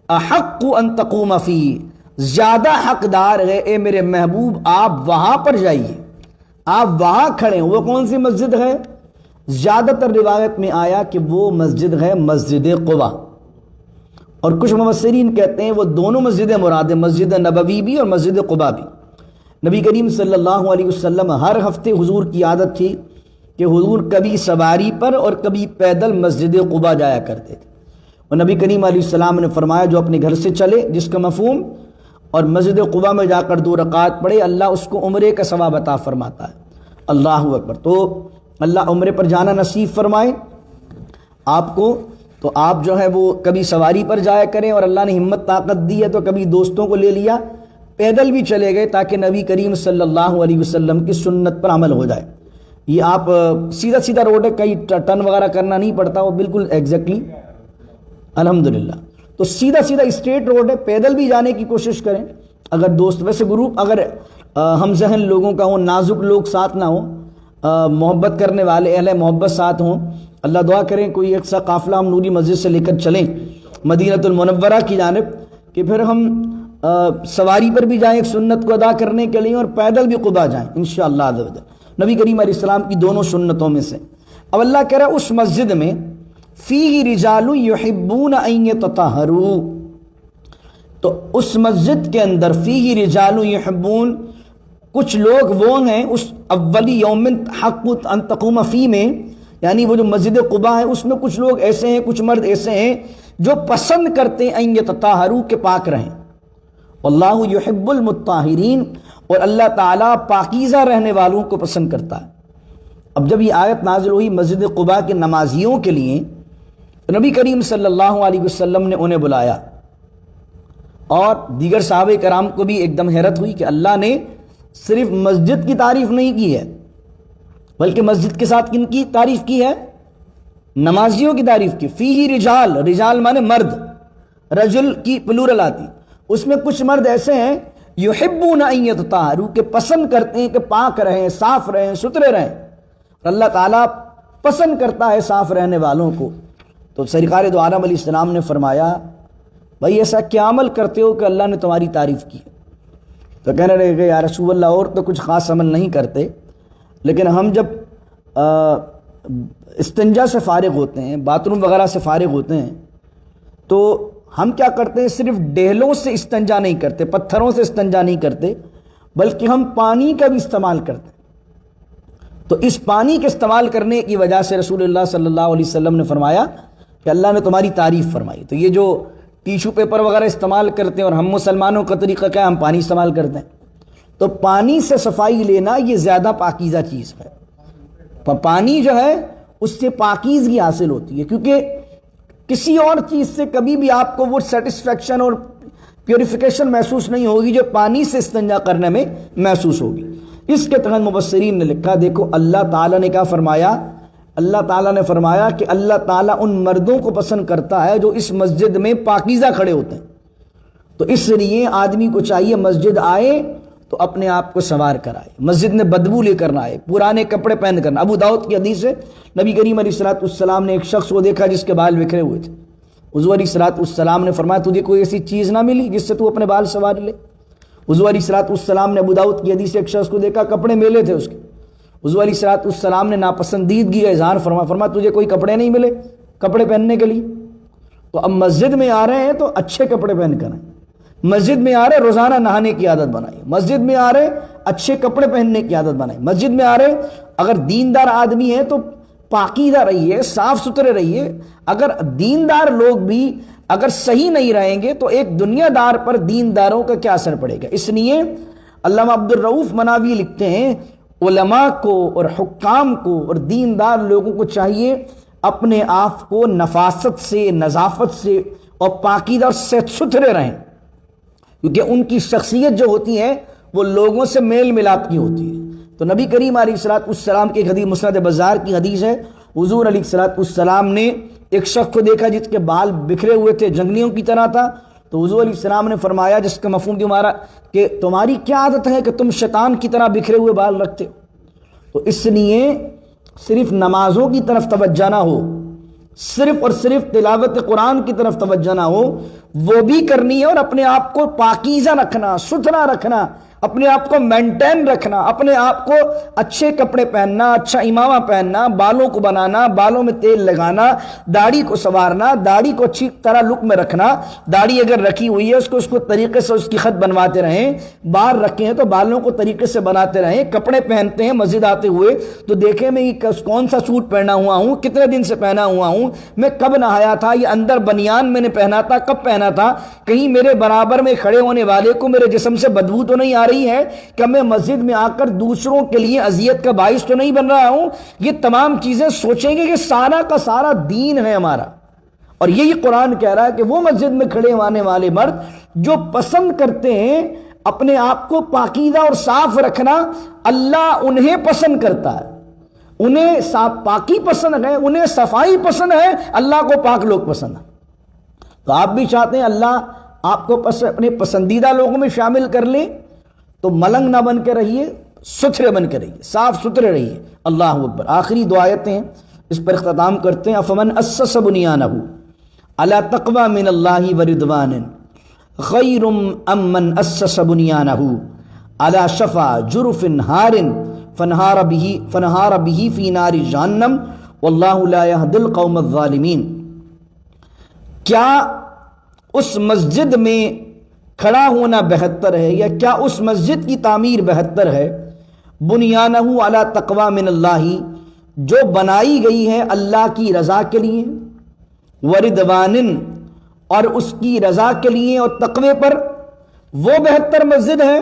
احق ان تقوم فیہ، زیادہ حقدار ہے اے میرے محبوب آپ وہاں پر جائیے، آپ وہاں کھڑے ہیں۔ وہ کون سی مسجد ہے؟ زیادہ تر روایت میں آیا کہ وہ مسجد ہے مسجد قباء، اور کچھ مفسرین کہتے ہیں وہ دونوں مسجدیں مراد ہیں، مسجد نبوی بھی اور مسجد قباء بھی۔ نبی کریم صلی اللہ علیہ وسلم ہر ہفتے حضور کی عادت تھی کہ حضور کبھی سواری پر اور کبھی پیدل مسجد قباء جایا کرتے تھے، اور نبی کریم علیہ السلام نے فرمایا جو اپنے گھر سے چلے، جس کا مفہوم، اور مسجد قباء میں جا کر 2 رکعت پڑھے، اللہ اس کو عمرے کا ثواب عطا فرماتا ہے۔ اللہ اکبر۔ تو اللہ عمرے پر جانا نصیب فرمائے آپ کو، تو آپ جو ہے وہ کبھی سواری پر جایا کریں، اور اللہ نے ہمت طاقت دی ہے تو کبھی دوستوں کو لے لیا، پیدل بھی چلے گئے تاکہ نبی کریم صلی اللہ علیہ وسلم کی سنت پر عمل ہو جائے۔ یہ آپ سیدھا سیدھا روڈ ہے، کہیں ٹرن وغیرہ کرنا نہیں پڑتا، وہ بالکل ایگزیکٹلی الحمدللہ، تو سیدھا سیدھا اسٹریٹ روڈ ہے، پیدل بھی جانے کی کوشش کریں اگر دوست، ویسے گروپ اگر ہم ذہن لوگوں کا ہو، نازک لوگ ساتھ نہ ہوں، محبت کرنے والے اہل محبت ساتھ ہوں، اللہ دعا کریں کوئی ایک سا قافلہ ہم نوری مسجد سے لے کر چلیں مدینہ المنورہ کی جانب، کہ پھر ہم سواری پر بھی جائیں ایک سنت کو ادا کرنے کے لیے، اور پیدل بھی قباء جائیں انشاءاللہ عز و جل، نبی کریم علیہ السلام کی دونوں سنتوں میں سے۔ اب اللہ کہہ رہا ہے اس مسجد میں فیہ رجال یحبون ان یتطہروا، تو اس مسجد کے اندر فیہ رجال یحبون، کچھ لوگ وہ ہیں اس اولی یوم حق ان تقوم فی میں، یعنی وہ جو مسجد قباء ہے اس میں کچھ لوگ ایسے ہیں، کچھ مرد ایسے ہیں جو پسند کرتے ہیں ان یتطہروا، کہ پاک رہیں، واللہ یحب المطہرین، اور اللہ تعالیٰ پاکیزہ رہنے والوں کو پسند کرتا ہے۔ اب جب یہ آیت نازل ہوئی مسجد قباء کے نمازیوں کے لیے، تو نبی کریم صلی اللہ علیہ وسلم نے انہیں بلایا، اور دیگر صحابہ کرام کو بھی ایک دم حیرت ہوئی کہ اللہ نے صرف مسجد کی تعریف نہیں کی ہے، بلکہ مسجد کے ساتھ کن کی تعریف کی ہے؟ نمازیوں کی تعریف کی۔ فیہ رجال، رجال مانے مرد، رجل کی پلورل آتی، اس میں کچھ مرد ایسے ہیں یحبون ان یتطہروا، کہ پسند کرتے ہیں کہ پاک رہیں، صاف رہیں، ستھرے رہیں، اللہ تعالیٰ پسند کرتا ہے صاف رہنے والوں کو۔ تو سرکار دو عالم علیہ السلام نے فرمایا بھائی ایسا کیا عمل کرتے ہو کہ اللہ نے تمہاری تعریف کی؟ تو کہنے لگے کہ یا رسول اللہ اور تو کچھ خاص عمل نہیں کرتے، لیکن ہم جب استنجا سے فارغ ہوتے ہیں، باتھ روم وغیرہ سے فارغ ہوتے ہیں، تو ہم کیا کرتے ہیں، صرف ڈیلوں سے استنجا نہیں کرتے، پتھروں سے استنجا نہیں کرتے، بلکہ ہم پانی کا بھی استعمال کرتے ہیں۔ تو اس پانی کے استعمال کرنے کی وجہ سے رسول اللہ صلی اللہ علیہ وسلم نے فرمایا کہ اللہ نے تمہاری تعریف فرمائی۔ تو یہ جو ٹیشو پیپر وغیرہ استعمال کرتے ہیں، اور ہم مسلمانوں کا طریقہ کیا ہے، ہم پانی استعمال کرتے ہیں، تو پانی سے صفائی لینا یہ زیادہ پاکیزہ چیز ہے۔ پانی جو ہے اس سے پاکیزگی حاصل ہوتی ہے، کیونکہ کسی اور چیز سے کبھی بھی آپ کو وہ سیٹسفیکشن اور پیوریفیکیشن محسوس نہیں ہوگی جو پانی سے استنجا کرنے میں محسوس ہوگی۔ اس کے تحت مبصرین نے لکھا، دیکھو اللہ تعالیٰ نے کیا فرمایا، اللہ تعالیٰ نے فرمایا کہ اللہ تعالیٰ ان مردوں کو پسند کرتا ہے جو اس مسجد میں پاکیزہ کھڑے ہوتے ہیں۔ تو اس لیے آدمی کو چاہیے مسجد آئے تو اپنے آپ کو سنوار کر آئے، مسجد میں بدبو لے کر نہ آئے، پرانے کپڑے پہن کر نہ۔ ابو داؤد کی حدیث ہے، نبی کریم علیہ السلام نے ایک شخص کو دیکھا جس کے بال بکھرے ہوئے تھے، حضور علیہ السلام نے فرمایا تجھے کوئی ایسی چیز نہ ملی جس سے تو اپنے بال سنوار لے؟ حضور علیہ السلام نے ابو داؤد کی حدیث سے ایک شخص کو دیکھا کپڑے میلے تھے اس کے، حضور علیہ السلام نے ناپسندیدگی کا اظہار فرمایا تجھے کوئی کپڑے نہیں ملے کپڑے پہننے کے لیے؟ تو اب مسجد میں آ رہے ہیں تو اچھے کپڑے پہن کر آئیں، مسجد میں آ رہے روزانہ نہانے کی عادت بنائیے، مسجد میں آ رہے اچھے کپڑے پہننے کی عادت بنائیے، مسجد میں آ رہے اگر دیندار آدمی ہے تو پاکیزہ رہیے، صاف ستھرے رہیے۔ اگر دیندار لوگ بھی اگر صحیح نہیں رہیں گے تو ایک دنیا دار پر دینداروں کا کیا اثر پڑے گا؟ اس لیے علامہ عبد الرؤف مناوی لکھتے ہیں علماء کو اور حکام کو اور دیندار لوگوں کو چاہیے اپنے آپ کو نفاست سے، نظافت سے اور پاکیزہ اور صحت ستھرے رہیں، کیونکہ ان کی شخصیت جو ہوتی ہے وہ لوگوں سے میل ملاپ کی ہوتی ہے۔ تو نبی کریم علیہ السلام کی ایک حدیث، مسند بزار کی حدیث ہے، حضور علیہ السلام نے ایک شخص کو دیکھا جس کے بال بکھرے ہوئے تھے، جنگلیوں کی طرح تھا، تو حضور علیہ السلام نے فرمایا، جس کا مفہوم تمہارا کہ تمہاری کیا عادت ہے کہ تم شیطان کی طرح بکھرے ہوئے بال رکھتے ہو؟ تو اس لیے صرف نمازوں کی طرف توجہ نہ ہو، صرف اور صرف تلاوت قرآن کی طرف توجہ نہ ہو، وہ بھی کرنی ہے، اور اپنے آپ کو پاکیزہ رکھنا، ستھرا رکھنا، اپنے آپ کو مینٹین رکھنا، اپنے آپ کو اچھے کپڑے پہننا، اچھا امامہ پہننا، بالوں کو بنانا، بالوں میں تیل لگانا، داڑھی کو سنوارنا، داڑھی کو اچھی طرح لک میں رکھنا، داڑھی اگر رکھی ہوئی ہے اس کو طریقے سے اس کی خط بنواتے رہیں، بال رکھے ہیں تو بالوں کو طریقے سے بناتے رہیں، کپڑے پہنتے ہیں مسجد آتے ہوئے تو دیکھیں میں کون سا سوٹ پہنا ہوا ہوں، کتنے دن سے پہنا ہوا ہوں، میں کب نہایا تھا، یہ اندر بنیان میں نے پہنا تھا، کب پہنا تھا، کہیں میرے برابر میں کھڑے ہونے والے کو میرے جسم سے بدبو تو نہیں آ رہی ہے کہ میں مسجد میں آ کر دوسروں کے لیے اذیت کا باعث تو نہیں بن رہا ہوں۔ یہ تمام چیزیں سوچیں گے کہ سارا کا سارا دین ہے ہمارا، اور یہی قرآن کہہ رہا ہے کہ وہ مسجد میں کھڑے ہونے والے مرد جو پسند کرتے ہیں اپنے آپ کو پاکیزہ اور صاف رکھنا، اللہ انہیں پسند کرتا ہے، انہیں پاکی پسند ہے، انہیں صفائی پسند ہے، اللہ کو پاک لوگ پسند ہیں۔ تو آپ بھی چاہتے ہیں اللہ آپ کو اپنے پسندیدہ لوگوں میں شامل کر لیں، تو ملنگ نہ بن کے رہیے، ستھرے بن کے رہیے، صاف ستھرے رہیے۔ اللہ اکبر۔ آخری دو آیتیں اس پر اختتام کرتے ہیں۔ افمن اسس بنیانہ علی تقوی من اللہ ورضوان خیر ام من اسس بنیانہ علی شفا جرف ہار فنہار به فی نار جہنم واللہ لا یہدی القوم الظالمین۔ کیا اس مسجد میں کھڑا ہونا بہتر ہے، یا کیا اس مسجد کی تعمیر بہتر ہے، بنیانہ علی تقوی من اللہ، جو بنائی گئی ہے اللہ کی رضا کے لیے، ورضوان، اور اس کی رضا کے لیے اور تقوی پر، وہ بہتر مسجد ہے،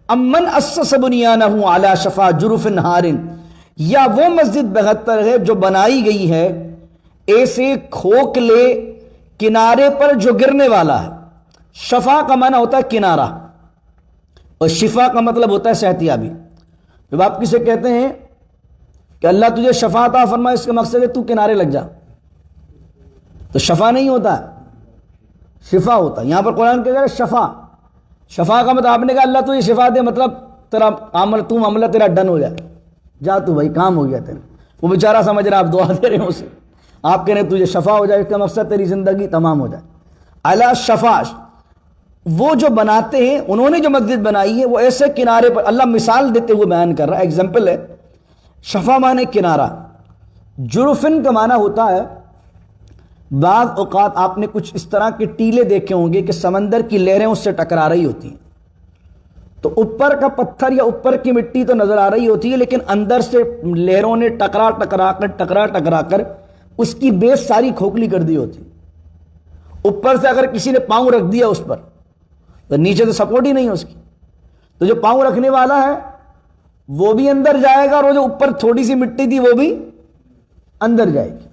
امن اسس بنیانہ علی شفا جرف ہار، یا وہ مسجد بہتر ہے جو بنائی گئی ہے ایسے کھوکھلے کنارے پر جو گرنے والا ہے۔ شفا کا معنی ہوتا ہے کنارہ، اور شفا کا مطلب ہوتا ہے صحت یابی۔ جب آپ کسے کہتے ہیں کہ اللہ تجھے شفا عطا فرمائے، اس کا مقصد ہے تو کنارے لگ جا، تو شفا نہیں ہوتا ہے، شفا ہوتا ہے۔ یہاں پر قرآن کہہ رہا ہے شفا، شفا کا مطلب آپ نے کہا اللہ تجھے شفا دے، مطلب تیرا معاملہ تیرا ڈن ہو جائے، جا تو بھائی کام ہو گیا تیرا۔ وہ بیچارہ سمجھ رہا آپ دعا دے رہے ہیں اسے، آپ کہہ رہے ہیں تجھے شفا ہو جائے، اس کا مقصد تیری زندگی تمام ہو جائے۔ علی شفا، وہ جو بناتے ہیں، انہوں نے جو مسجد بنائی ہے وہ ایسے کنارے پر، اللہ مثال دیتے ہوئے بیان کر رہا ہے، ایگزامپل ہے۔ شفا معنی کنارہ، جرفن کا معنی ہوتا ہے، بعض اوقات آپ نے کچھ اس طرح کے ٹیلے دیکھے ہوں گے کہ سمندر کی لہریں اس سے ٹکرا رہی ہوتی ہیں، تو اوپر کا پتھر یا اوپر کی مٹی تو نظر آ رہی ہوتی ہے، لیکن اندر سے لہروں نے ٹکرا کر اس کی بیس ساری کھوکھلی کر دی ہوتی۔ اوپر سے اگر کسی نے پاؤں رکھ دیا اس پر تو نیچے تو سپورٹ ہی نہیں ہے اس کی، تو جو پاؤں رکھنے والا ہے وہ بھی اندر جائے گا، اور وہ جو اوپر تھوڑی سی مٹی تھی وہ بھی اندر جائے گی۔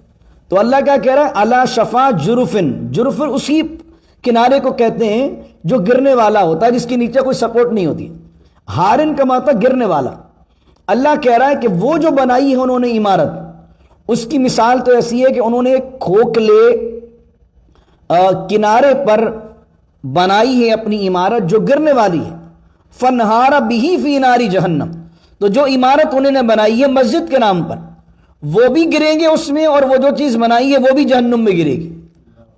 تو اللہ کیا کہہ رہا ہے، اعلی شفا جرفن، جرفن اسی کنارے کو کہتے ہیں جو گرنے والا ہوتا ہے، جس کے نیچے کوئی سپورٹ نہیں ہوتی۔ ہارن کا مطلب گرنے والا۔ اللہ کہہ رہا ہے کہ وہ جو بنائی ہے انہوں نے عمارت، اس کی مثال تو ایسی ہے کہ انہوں نے ایک کھوکھلے کنارے پر بنائی ہے اپنی عمارت جو گرنے والی ہے، فنہار بہ فی نار جہنم، تو جو عمارت انہوں نے بنائی ہے مسجد کے نام پر، وہ بھی گریں گے اس میں، اور وہ جو چیز بنائی ہے وہ بھی جہنم میں گرے گی۔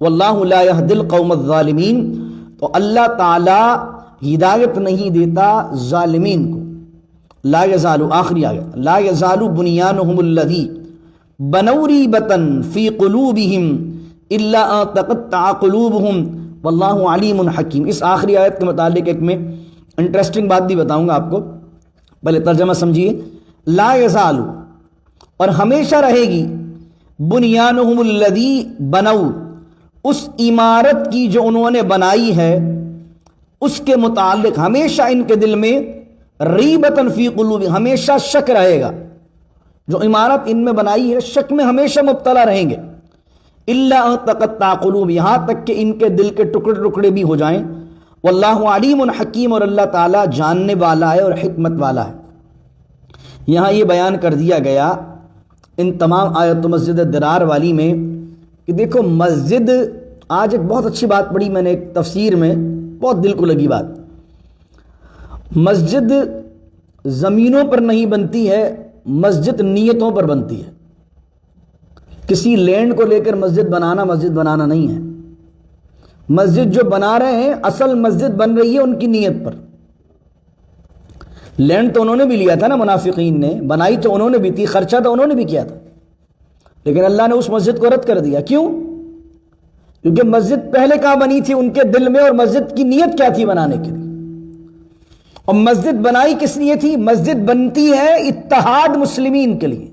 واللہ لا یہدی القوم الظالمین، تو اللہ تعالی ہدایت نہیں دیتا ظالمین کو۔ لا یزال، آخری آیت، لا یزال بنیانہم الذی بنوا ریبۃ فی قلوبہم الا ان تقطع قلوبہم واللہ علیم حکیم۔ اس آخری آیت کے متعلق ایک میں انٹرسٹنگ بات بھی بتاؤں گا آپ کو، پہلے ترجمہ سمجھیے۔ لا یزال، اور ہمیشہ رہے گی، بنیانہم الذی بنوا، اس عمارت کی جو انہوں نے بنائی ہے اس کے متعلق ہمیشہ ان کے دل میں ریبتن فی قلوب، ہمیشہ شک رہے گا. جو عمارت ان میں بنائی ہے شک میں ہمیشہ مبتلا رہیں گے. الا ان تقطع قلوب، یہاں تک کہ ان کے دل کے ٹکڑے ٹکڑے بھی ہو جائیں. واللہ علیم حکیم، اور اللہ تعالیٰ جاننے والا ہے اور حکمت والا ہے. یہاں یہ بیان کر دیا گیا ان تمام آیت مسجد درار والی میں کہ دیکھو مسجد، آج ایک بہت اچھی بات پڑھی میں نے ایک تفسیر میں، بہت دل کو لگی بات. مسجد زمینوں پر نہیں بنتی ہے، مسجد نیتوں پر بنتی ہے. کسی لینڈ کو لے کر مسجد بنانا نہیں ہے. مسجد جو بنا رہے ہیں اصل مسجد بن رہی ہے ان کی نیت پر. لینڈ تو انہوں نے بھی لیا تھا نا، منافقین نے بنائی تو انہوں نے بھی تھی، خرچہ تو انہوں نے بھی کیا تھا، لیکن اللہ نے اس مسجد کو رد کر دیا. کیوں؟ کیونکہ مسجد پہلے کہاں بنی تھی؟ ان کے دل میں. اور مسجد کی نیت کیا تھی بنانے کے لیے؟ اور مسجد بنائی کس لیے تھی؟ مسجد بنتی ہے اتحاد مسلمین کے لیے.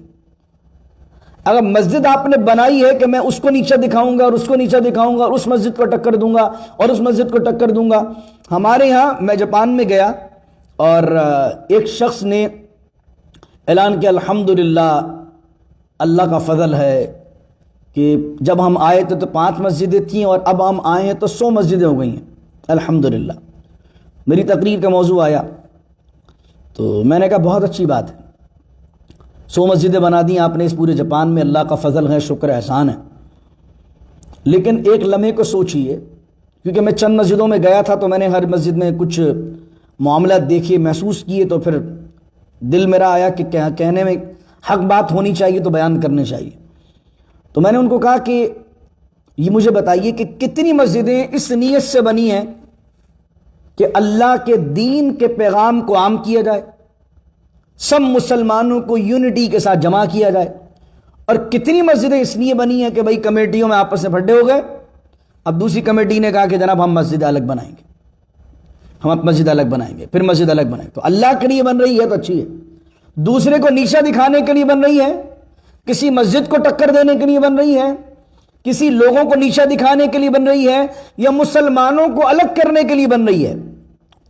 اگر مسجد آپ نے بنائی ہے کہ میں اس کو نیچا دکھاؤں گا اور اس کو نیچا دکھاؤں گا اور اس مسجد کو ٹکر دوں گا اور اس مسجد کو ٹکر دوں گا. ہمارے ہاں میں جاپان میں گیا اور ایک شخص نے اعلان کیا الحمدللہ اللہ کا فضل ہے کہ جب ہم آئے تھے تو 5 مسجدیں تھیں اور اب ہم آئے ہیں تو 100 مسجدیں ہو گئی ہیں الحمدللہ. میری تقریر کا موضوع آیا تو میں نے کہا بہت اچھی بات ہے، 100 مسجدیں بنا دی آپ نے اس پورے جاپان میں، اللہ کا فضل ہے، شکر احسان ہے. لیکن ایک لمحے کو سوچئے، کیونکہ میں چند مسجدوں میں گیا تھا تو میں نے ہر مسجد میں کچھ معاملات دیکھے، محسوس کیے، تو پھر دل میرا آیا کہ کہنے میں حق بات ہونی چاہیے تو بیان کرنے چاہیے. تو میں نے ان کو کہا کہ یہ مجھے بتائیے کہ کتنی مسجدیں اس نیت سے بنی ہیں کہ اللہ کے دین کے پیغام کو عام کیا جائے، سب مسلمانوں کو یونٹی کے ساتھ جمع کیا جائے، اور کتنی مسجدیں اس لیے بنی ہیں کہ بھئی کمیٹیوں میں آپس میں پھڈے ہو گئے. اب دوسری کمیٹی نے کہا کہ جناب ہم مسجد الگ بنائیں گے، ہم مسجد الگ بنائیں گے، پھر مسجد الگ بنائیں گے. تو اللہ کے لیے بن رہی ہے تو اچھی ہے، دوسرے کو نیچا دکھانے کے لیے بن رہی ہے، کسی مسجد کو ٹکر دینے کے لیے بن رہی ہے، کسی لوگوں کو نیچا دکھانے کے لیے بن رہی ہے، یا مسلمانوں کو الگ کرنے کے لیے بن رہی ہے،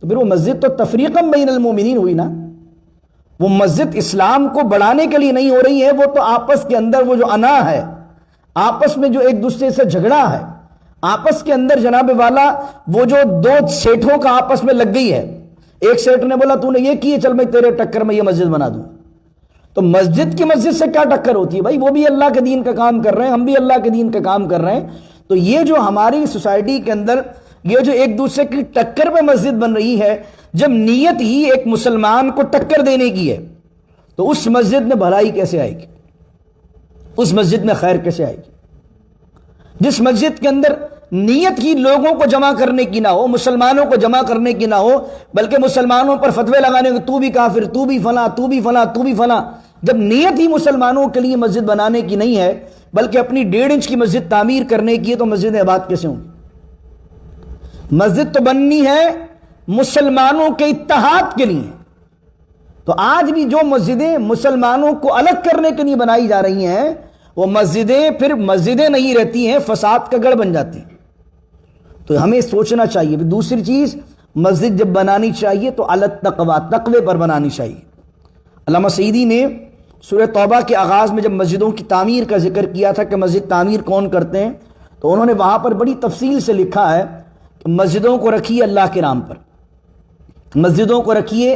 تو پھر وہ مسجد تو تفریقا بین المومنین ہوئی نا. وہ مسجد اسلام کو بڑھانے کے لیے نہیں ہو رہی ہے، وہ تو آپس کے اندر وہ جو انا ہے، آپس میں جو ایک دوسرے سے جھگڑا ہے، آپس کے اندر جناب والا وہ جو 2 سیٹھوں کا آپس میں لگ گئی ہے. ایک سیٹ نے بولا تو نے یہ کی، چل میں تیرے ٹکر میں یہ مسجد بنا دوں. تو مسجد کی مسجد سے کیا ٹکر ہوتی ہے بھائی؟ وہ بھی اللہ کے دین کا کام کر رہے ہیں، ہم بھی اللہ کے دین کا کام کر رہے ہیں. تو یہ جو ہماری سوسائٹی کے اندر یہ جو ایک دوسرے کی ٹکر پہ مسجد بن رہی ہے، جب نیت ہی ایک مسلمان کو ٹکر دینے کی ہے تو اس مسجد میں بھلائی کیسے آئے گی؟ اس مسجد میں خیر کیسے آئے گی؟ جس مسجد کے اندر نیت ہی لوگوں کو جمع کرنے کی نہ ہو، مسلمانوں کو جمع کرنے کی نہ ہو، بلکہ مسلمانوں پر فتوے لگانے کو تو بھی کافر، تو بھی فلاں، تو بھی فلاں، تو بھی فلاں. جب نیت ہی مسلمانوں کے لیے مسجد بنانے کی نہیں ہے بلکہ اپنی 1.5 انچ کی مسجد تعمیر کرنے کی ہے، تو مسجد آباد کیسے ہوں گی؟ مسجد تو بننی ہے مسلمانوں کے اتحاد کے لیے. تو آج بھی جو مسجدیں مسلمانوں کو الگ کرنے کے لیے بنائی جا رہی ہیں، وہ مسجدیں پھر مسجدیں نہیں رہتی ہیں، فساد کا گڑھ بن جاتی ہیں. تو ہمیں سوچنا چاہیے. دوسری چیز، مسجد جب بنانی چاہیے تو علی التقویٰ، تقوی پر بنانی چاہیے. علامہ سعیدی نے سورہ توبہ کے آغاز میں جب مسجدوں کی تعمیر کا ذکر کیا تھا کہ مسجد تعمیر کون کرتے ہیں، تو انہوں نے وہاں پر بڑی تفصیل سے لکھا ہے کہ مسجدوں کو رکھیے اللہ کے نام پر، مسجدوں کو رکھیے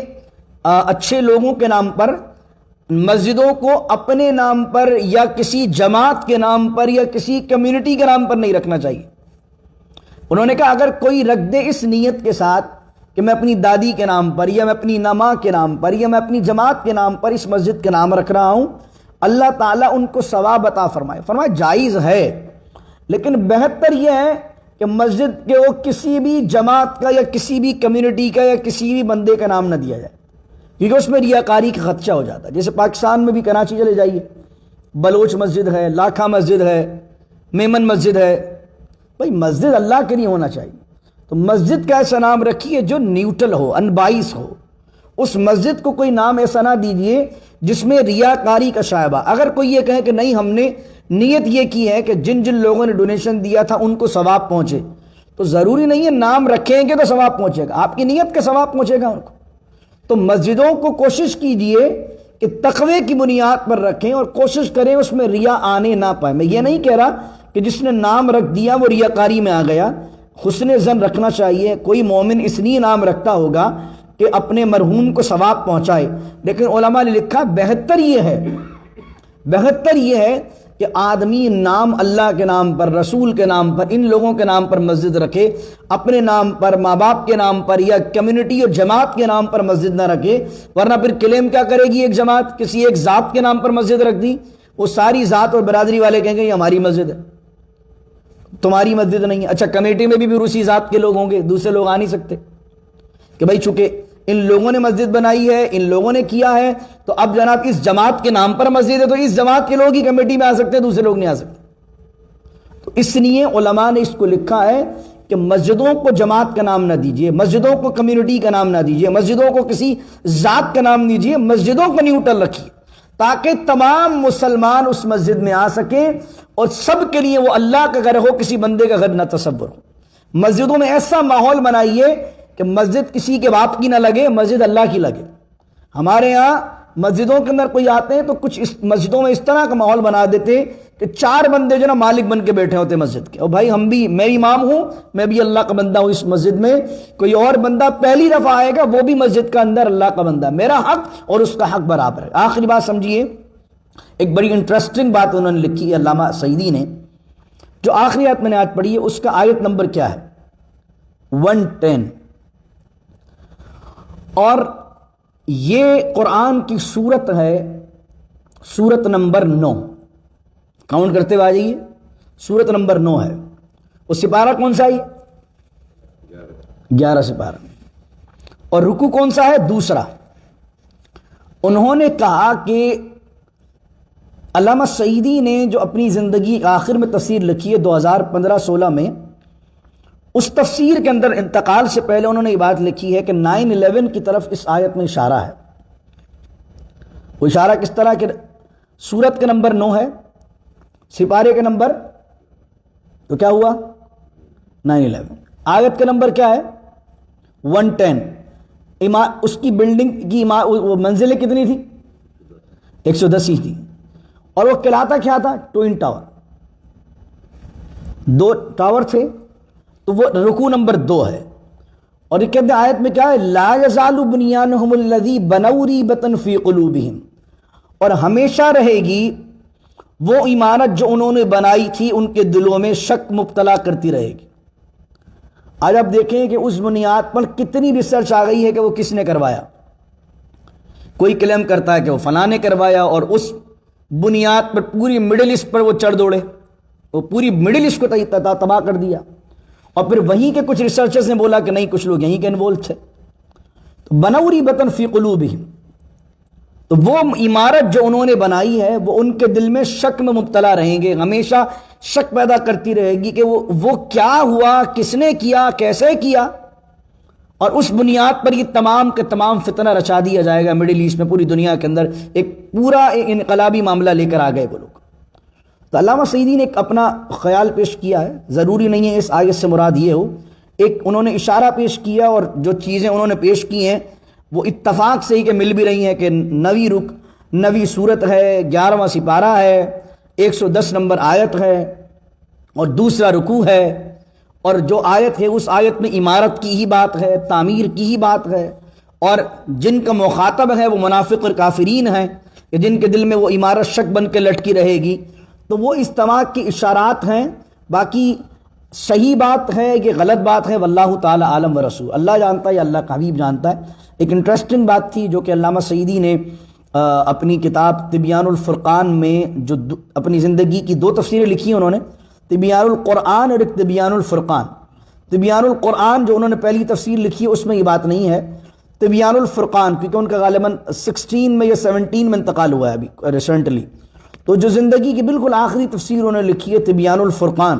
اچھے لوگوں کے نام پر، مسجدوں کو اپنے نام پر یا کسی جماعت کے نام پر یا کسی کمیونٹی کے نام پر نہیں رکھنا چاہیے. انہوں نے کہا اگر کوئی رکھ دے اس نیت کے ساتھ کہ میں اپنی دادی کے نام پر یا میں اپنی نما کے نام پر یا میں اپنی جماعت کے نام پر اس مسجد کے نام رکھ رہا ہوں، اللہ تعالیٰ ان کو ثواب عطا فرمائے. فرمائے جائز ہے، لیکن بہتر یہ ہے کہ مسجد کے وہ کسی بھی جماعت کا یا کسی بھی کمیونٹی کا یا کسی بھی بندے کا نام نہ دیا جائے، کیونکہ اس میں ریاکاری کا خدشہ ہو جاتا ہے. جیسے پاکستان میں بھی کراچی چلے جائیے، بلوچ مسجد ہے، لاکھا مسجد ہے، میمن مسجد ہے. بھائی مسجد اللہ کے لیے ہونا چاہیے، تو مسجد کا ایسا نام رکھیے جو نیوٹرل ہو، انبائس ہو. اس مسجد کو کوئی نام ایسا نہ دیجیے جس میں ریاکاری کا شائبہ. اگر کوئی یہ کہے کہ نہیں ہم نے نیت یہ کی ہے کہ جن جن لوگوں نے ڈونیشن دیا تھا ان کو ثواب پہنچے، تو ضروری نہیں ہے نام رکھیں گے تو ثواب پہنچے گا، آپ کی نیت کا ثواب پہنچے گا ان کو. تو مسجدوں کو کوشش کیجئے کہ تقوی کی بنیاد پر رکھیں اور کوشش کریں اس میں ریا آنے نہ پائے۔ میں یہ نہیں کہہ رہا کہ جس نے نام رکھ دیا وہ ریاکاری میں آ گیا، حسن زن رکھنا چاہیے۔ کوئی مومن اس لیے نام رکھتا ہوگا کہ اپنے مرحوم کو ثواب پہنچائے، لیکن علماء نے لکھا بہتر یہ ہے کہ آدمی نام اللہ کے نام پر، رسول کے نام پر، ان لوگوں کے نام پر مسجد رکھے، اپنے نام پر، ماں باپ کے نام پر یا کمیونٹی اور جماعت کے نام پر مسجد نہ رکھے، ورنہ پھر کلیم کیا کرے گی ایک جماعت؟ کسی ایک ذات کے نام پر مسجد رکھ دی، وہ ساری ذات اور برادری والے کہیں گے یہ ہماری مسجد ہے، تمہاری مسجد نہیں ہے۔ اچھا کمیٹی میں بھی اسی ذات کے لوگ ہوں گے، دوسرے لوگ آ نہیں سکتے کہ بھائی چونکہ ان لوگوں نے مسجد بنائی ہے، ان لوگوں نے کیا ہے، تو اب جناب اس جماعت کے نام پر مسجد ہے تو اس جماعت کے لوگ ہی کمیٹی میں آ سکتے ہیں، دوسرے لوگ نہیں آ سکتے۔ تو اس لیے علماء نے اس کو لکھا ہے کہ مسجدوں کو جماعت کا نام نہ دیجیے، مسجدوں کو کمیونٹی کا نام نہ دیجیے، مسجدوں کو کسی ذات کا نام دیجیے، مسجدوں کو نیوٹرل رکھیے تاکہ تمام مسلمان اس مسجد میں آ سکیں اور سب کے لیے وہ اللہ کا گھر ہو، کسی بندے کا گھر نہ تصور ہو۔ مسجدوں میں ایسا ماحول بنائیے کہ مسجد کسی کے باپ کی نہ لگے، مسجد اللہ کی لگے۔ ہمارے ہاں مسجدوں کے اندر کوئی آتے ہیں تو کچھ اس مسجدوں میں اس طرح کا ماحول بنا دیتے کہ 4 بندے جو نا مالک بن کے بیٹھے ہوتے مسجد کے، اور بھائی میں امام ہوں، میں بھی اللہ کا بندہ ہوں، اس مسجد میں کوئی اور بندہ پہلی دفعہ آئے گا وہ بھی مسجد کا اندر اللہ کا بندہ، میرا حق اور اس کا حق برابر ہے۔ آخری بات سمجھیے، ایک بڑی انٹرسٹنگ بات انہوں نے لکھی ہے علامہ سعیدی نے، جو آخری آیت میں نے آج پڑھی ہے اس کا آیت نمبر کیا ہے؟ 110، اور یہ قرآن کی سورت ہے، سورت نمبر 9، کاؤنٹ کرتے ہوئے آ جائیے، سورت نمبر 9 ہے۔ وہ سپارہ کون سا ہے؟ 11 سپارہ، اور رکوع کون سا ہے؟ دوسرا۔ انہوں نے کہا کہ علامہ سعیدی نے جو اپنی زندگی آخر میں تفسیر لکھی ہے 2015-16 میں، اس تفسیر کے اندر انتقال سے پہلے انہوں نے یہ بات لکھی ہے کہ 9/11 کی طرف اس آیت میں اشارہ ہے۔ وہ اشارہ کس طرح کہ سورت کا نمبر 9 ہے، سپارے کے نمبر تو کیا ہوا؟ 9/11۔ آیت کا نمبر کیا ہے؟ 110۔ اس کی بلڈنگ کی منزلیں کتنی تھی؟ 110 ہی تھی، اور وہ کہلاتا کیا تھا؟ ٹوئن ٹاور، 2 ٹاور تھے، تو وہ رکوع نمبر 2 ہے۔ اور یہ کہتے ہیں آیت میں کیا ہے؟ لا یزال بنیانہم الذی بنوا ریبۃ فی قلوبہم، اور ہمیشہ رہے گی وہ عمارت جو انہوں نے بنائی تھی ان کے دلوں میں شک مبتلا کرتی رہے گی۔ آج آپ دیکھیں کہ اس بنیاد پر کتنی ریسرچ آ گئی ہے کہ وہ کس نے کروایا۔ کوئی کلیم کرتا ہے کہ وہ فلاں نے کروایا، اور اس بنیاد پر پوری مڈل ایسٹ پر وہ چڑھ دوڑے، وہ پوری مڈل ایسٹ کو تباہ کر دیا۔ اور پھر وہیں کے کچھ ریسرچرز نے بولا کہ نہیں، کچھ لوگ یہیں کے انوالو تھے۔ تو بنوا ریبۃ فی قلوبہم، تو وہ عمارت جو انہوں نے بنائی ہے وہ ان کے دل میں شک میں مبتلا رہیں گے، ہمیشہ شک پیدا کرتی رہے گی کہ وہ کیا ہوا، کس نے کیا، کیسے کیا، اور اس بنیاد پر یہ تمام کے تمام فتنہ رچا دیا جائے گا مڈل ایسٹ میں، پوری دنیا کے اندر ایک پورا انقلابی معاملہ لے کر آ گئے وہ لوگ۔ تو علامہ سعیدی نے ایک اپنا خیال پیش کیا ہے، ضروری نہیں ہے اس آیت سے مراد یہ ہو، ایک انہوں نے اشارہ پیش کیا، اور جو چیزیں انہوں نے پیش کی ہیں وہ اتفاق سے ہی کہ مل بھی رہی ہیں کہ 9ویں سورت ہے، 11واں سپارہ ہے، 110 نمبر آیت ہے، اور دوسرا رکوع ہے، اور جو آیت ہے اس آیت میں عمارت کی ہی بات ہے، تعمیر کی ہی بات ہے، اور جن کا مخاطب ہے وہ منافق اور کافرین ہیں کہ جن کے دل میں وہ عمارت شک بن کے لٹکی رہے گی۔ تو وہ استماع کی اشارات ہیں، باقی صحیح بات ہے کہ غلط بات ہے واللہ تعالی عالم و رسول، اللہ جانتا ہے یا اللہ کا حبیب جانتا ہے۔ ایک انٹرسٹنگ بات تھی جو کہ علامہ سعیدی نے اپنی کتاب تبیان الفرقان میں جو اپنی زندگی کی 2 تفسیریں لکھی ہیں انہوں نے، تبیان القرآن اور ایک تبیان الفرقان۔ تبیان القرآن جو انہوں نے پہلی تفسیر لکھی ہے اس میں یہ بات نہیں ہے، تبیان الفرقان کیونکہ ان کا غالباً 16 میں یا 17 میں انتقال ہوا ہے ابھی ریسنٹلی، تو جو زندگی کی بالکل آخری تفسیر انہوں نے لکھی ہے تبیان الفرقان،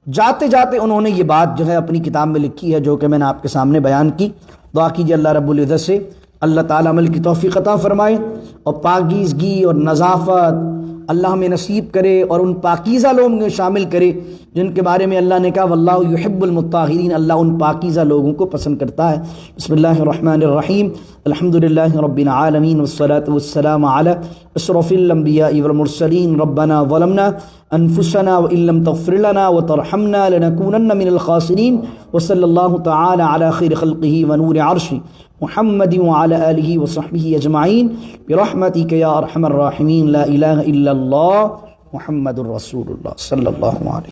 جاتے جاتے انہوں نے یہ بات جو ہے اپنی کتاب میں لکھی ہے جو کہ میں نے آپ کے سامنے بیان کی۔ دعا کیجیے اللہ رب العزت سے اللہ تعالیٰ عمل کی توفیق عطا فرمائے، اور پاکیزگی اور نظافت اللہ ہمیں نصیب کرے اور ان پاکیزہ لوگوں میں شامل کرے جن کے بارے میں اللہ نے کہا واللہ یحب المطہرین، اللہ ان پاکیزہ لوگوں کو پسند کرتا ہے۔ بسم اللہ الرحمن الرحیم، الحمدللہ رب العالمین والصلاة والسلام علی اشرف الانبیاء والمرسلین، ربنا ظلمنا انفسنا وان لم تغفر لنا وترحمنا لنکونن من الخاسرین، وصلی اللہ تعالی علی خیر خلقہ ونور عرشہ محمد وعلى آلہ وصحبہ اجمعین برحمتک یا ارحم الراحمین، لا الہ الا اللہ محمد الرسول اللہ صلی اللہ علیہ